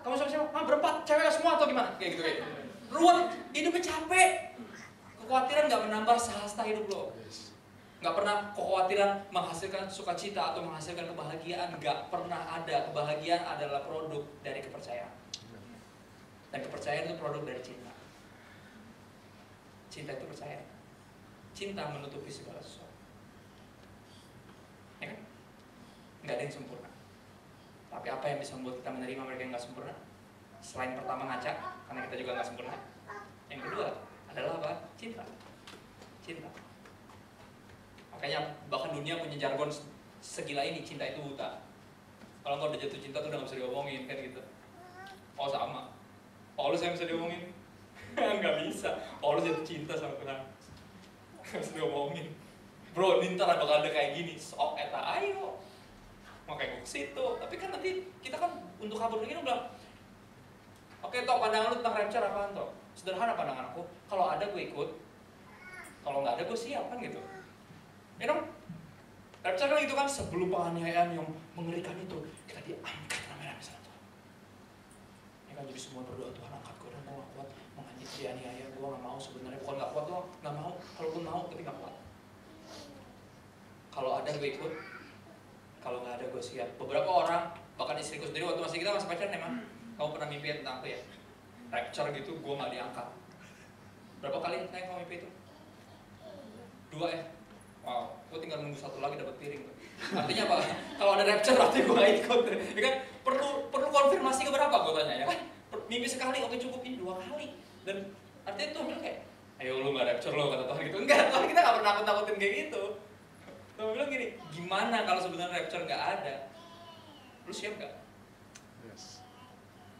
Kamu sama siapa? Berempat, cewek semua atau gimana? Kayak gitu kayak. Ruwet, hidupnya capek. Kekhawatiran nggak menambah sehasta hidup lo. Nggak pernah kekhawatiran menghasilkan sukacita atau menghasilkan kebahagiaan. Nggak pernah ada. Kebahagiaan adalah produk dari kepercayaan. Dan kepercayaan itu produk dari cinta. Cinta itu percaya. Cinta menutupi segala sesuatu. Ya kan? Nggak ada yang sempurna. Tapi apa yang bisa membuat kita menerima mereka yang nggak sempurna? Selain pertama ngaca, karena kita juga nggak sempurna. Yang kedua adalah apa? Cinta. Cinta. Makanya bahkan dunia punya jargon segila ini, cinta itu buta. Kalau nggak udah jatuh cinta tuh udah nggak bisa diomongin kan gitu. Oh sama. Paulus yang bisa diomongin? Nggak bisa. Paulus jatuh cinta sama Tuhan. Nggak bisa diomongin. Bro, ini ntar bakal ada kayak gini. Sok, eta ayo. Makanya gue ke situ. Tapi kan nanti kita kan untuk kabur lagi bilang, oke toh pandangan lu tentang rapture apaan toh? Sederhana pandangan aku. Kalau ada gue ikut. Kalau nggak ada gue siap kan gitu. You know? Rapture kan itu kan sebelum penganiayaan yang mengerikan itu, kita diangkat rame-rame sama Tuhan. Ya kan, jadi semua berdoa, Tuhan angkat gue dan gue gak kuat dianiaya, gue gak mau sebenarnya, bukan gak kuat doang, gak mau, kalaupun mau tapi gak kuat. Kalau ada gue ikut, kalau gak ada gue siap. Beberapa orang, bahkan istriku sendiri waktu kita masih pacaran emang, kamu pernah mimpi tentang aku ya? Rapture gitu, gue gak diangkat. Berapa kali saya kamu mimpi itu? 2 ya? Wow, gue tinggal nunggu 1 lagi dapat piring. Artinya apa? Kalau ada rapture berarti gue gak ikut. Ya kan? Perlu konfirmasi ke berapa gue tanya ya kan? Mimpi sekali, oke cukup ini 2 kali. Dan artinya Tuhan bilang kayak, ayo lu gak rapture lo kata Tuhan gitu. Enggak, Tuhan kita gak pernah nakut-nakutin kayak gitu. Tuhan bilang gini, gimana kalau sebenarnya rapture gak ada? Lu siap gak? Yes.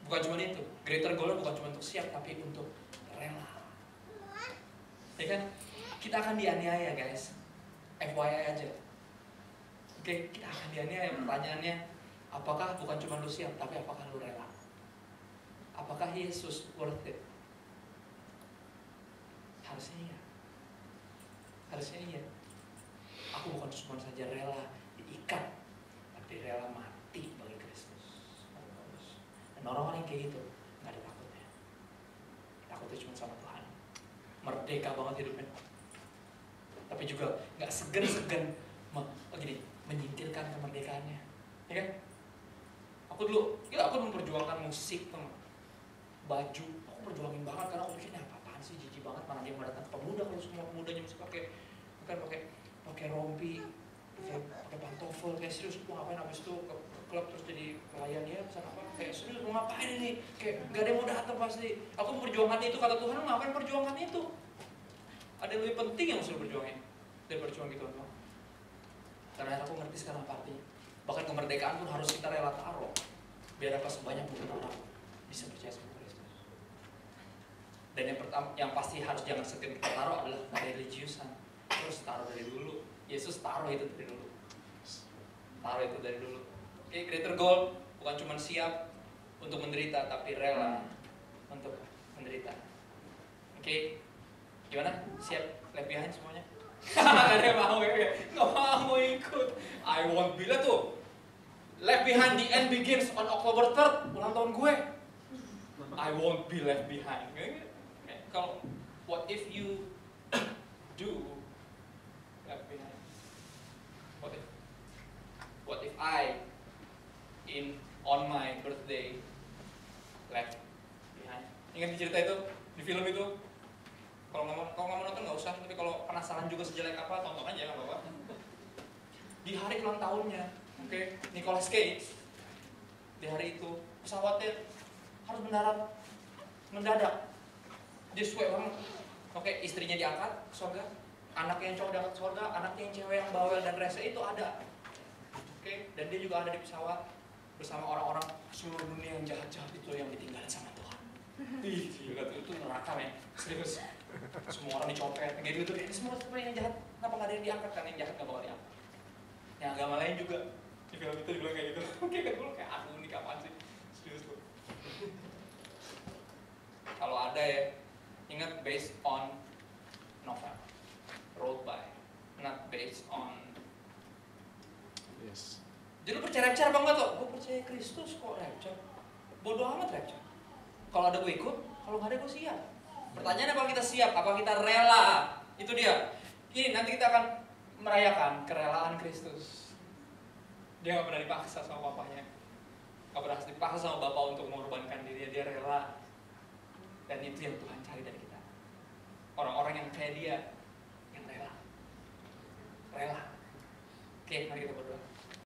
Bukan cuma itu, greater goal bukan cuma untuk siap, tapi untuk rela. Ya kan? Kita akan dianiaya guys. FYI aja. Oke, kita akan dianiaya. Pertanyaannya, apakah bukan cuma lu siap, tapi apakah lu rela? Apakah Yesus worth it? Harusnya iya. Harusnya iya. Aku bukan cuma saja rela diikat, tapi rela mati bagi Kristus. Dan orang-orang yang kayak gitu nggak ada takutnya. Takutnya cuma sama Tuhan. Merdeka banget hidupnya. Tapi juga nggak segan-segan menyingkirkan kemerdekaannya, ya kan? Aku dulu memperjuangkan musik, teman. baju, aku perjuangin banget karena aku pikir apaan sih, jijik banget, mana dia mau datang ke pemuda kalau semua pemudanya mesti pakai rompi, pakai pantofel, kayak serius mau ngapain, habis itu ke klub terus jadi pelayan ya, pesan apa, kayak serius mau ngapain ini, kayak gak ada yang mau datang pasti. Aku perjuangan itu, kata Tuhan, ngapain perjuangan itu? Ada yang lebih penting yang mesti berjuangin dari perjuangan gitu. Karena aku ngerti sekarang apa artinya. Bahkan kemerdekaan pun harus kita rela taruh biar apa sebanyak mungkin orang bisa percaya sama Kristus. Dan yang pertama, yang pasti harus jangan segan kita taruh adalah religiusan. Terus taruh dari dulu. Yesus taruh itu dari dulu. Taruh itu dari dulu. Oke, greater goal bukan cuma siap untuk menderita, tapi rela untuk menderita. Oke, gimana? Siap left behind semuanya? Gak ada yang mau ya? Gak mau ikut. I won't be, lihat tuh, left behind, the end begins on October 3rd, ulang tahun gue. I won't be left behind. Kalau what if you do left behind? What if I on my birthday left behind? Ingat cerita itu di film itu? Kalau nggak mau nonton nggak usah, tapi kalau penasaran juga sejelek apa, tonton aja nggak apa-apa. Di hari ulang tahunnya, oke, Nicolas Cage, di hari itu pesawatnya harus mendadak. Dia suwe banget. Oke, istrinya diangkat ke surga, anaknya yang cowok diangkat ke surga, anaknya yang cewek yang bawel dan rese itu ada. Oke, dan dia juga ada di pesawat bersama orang-orang seluruh dunia yang jahat-jahat itu yang ditinggalin sama Tuhan. Ih, gila tuh, itu neraka men, serius. Semua orang dicopet, kayak gitu. Ini semua yang jahat, kenapa nggak ada yang diangkat? Kan yang jahat nggak bakal diangkat. Yang agama lain juga di film itu dibilang kayak gitu. Oke, kan gue kayak aduh ini kapan sih? Serius tuh. Kalau ada ya, ingat based on novel, wrote by, not based on. Yes. Jadi lu percaya rapture apa enggak tuh? Gue percaya Kristus kok rapture. Bodoh amat rapture. Kalau ada gue ikut, kalau nggak ada gue siap. Pertanyaannya apa kita siap? Apa kita rela? Itu dia. Ini nanti kita akan merayakan kerelaan Kristus. Dia nggak pernah dipaksa sama bapaknya, nggak pernah dipaksa sama bapak untuk mengorbankan diri. Dia rela. Dan itu yang Tuhan cari dari kita. Orang-orang yang kayak dia, yang rela. Rela. Oke, mari kita berdoa.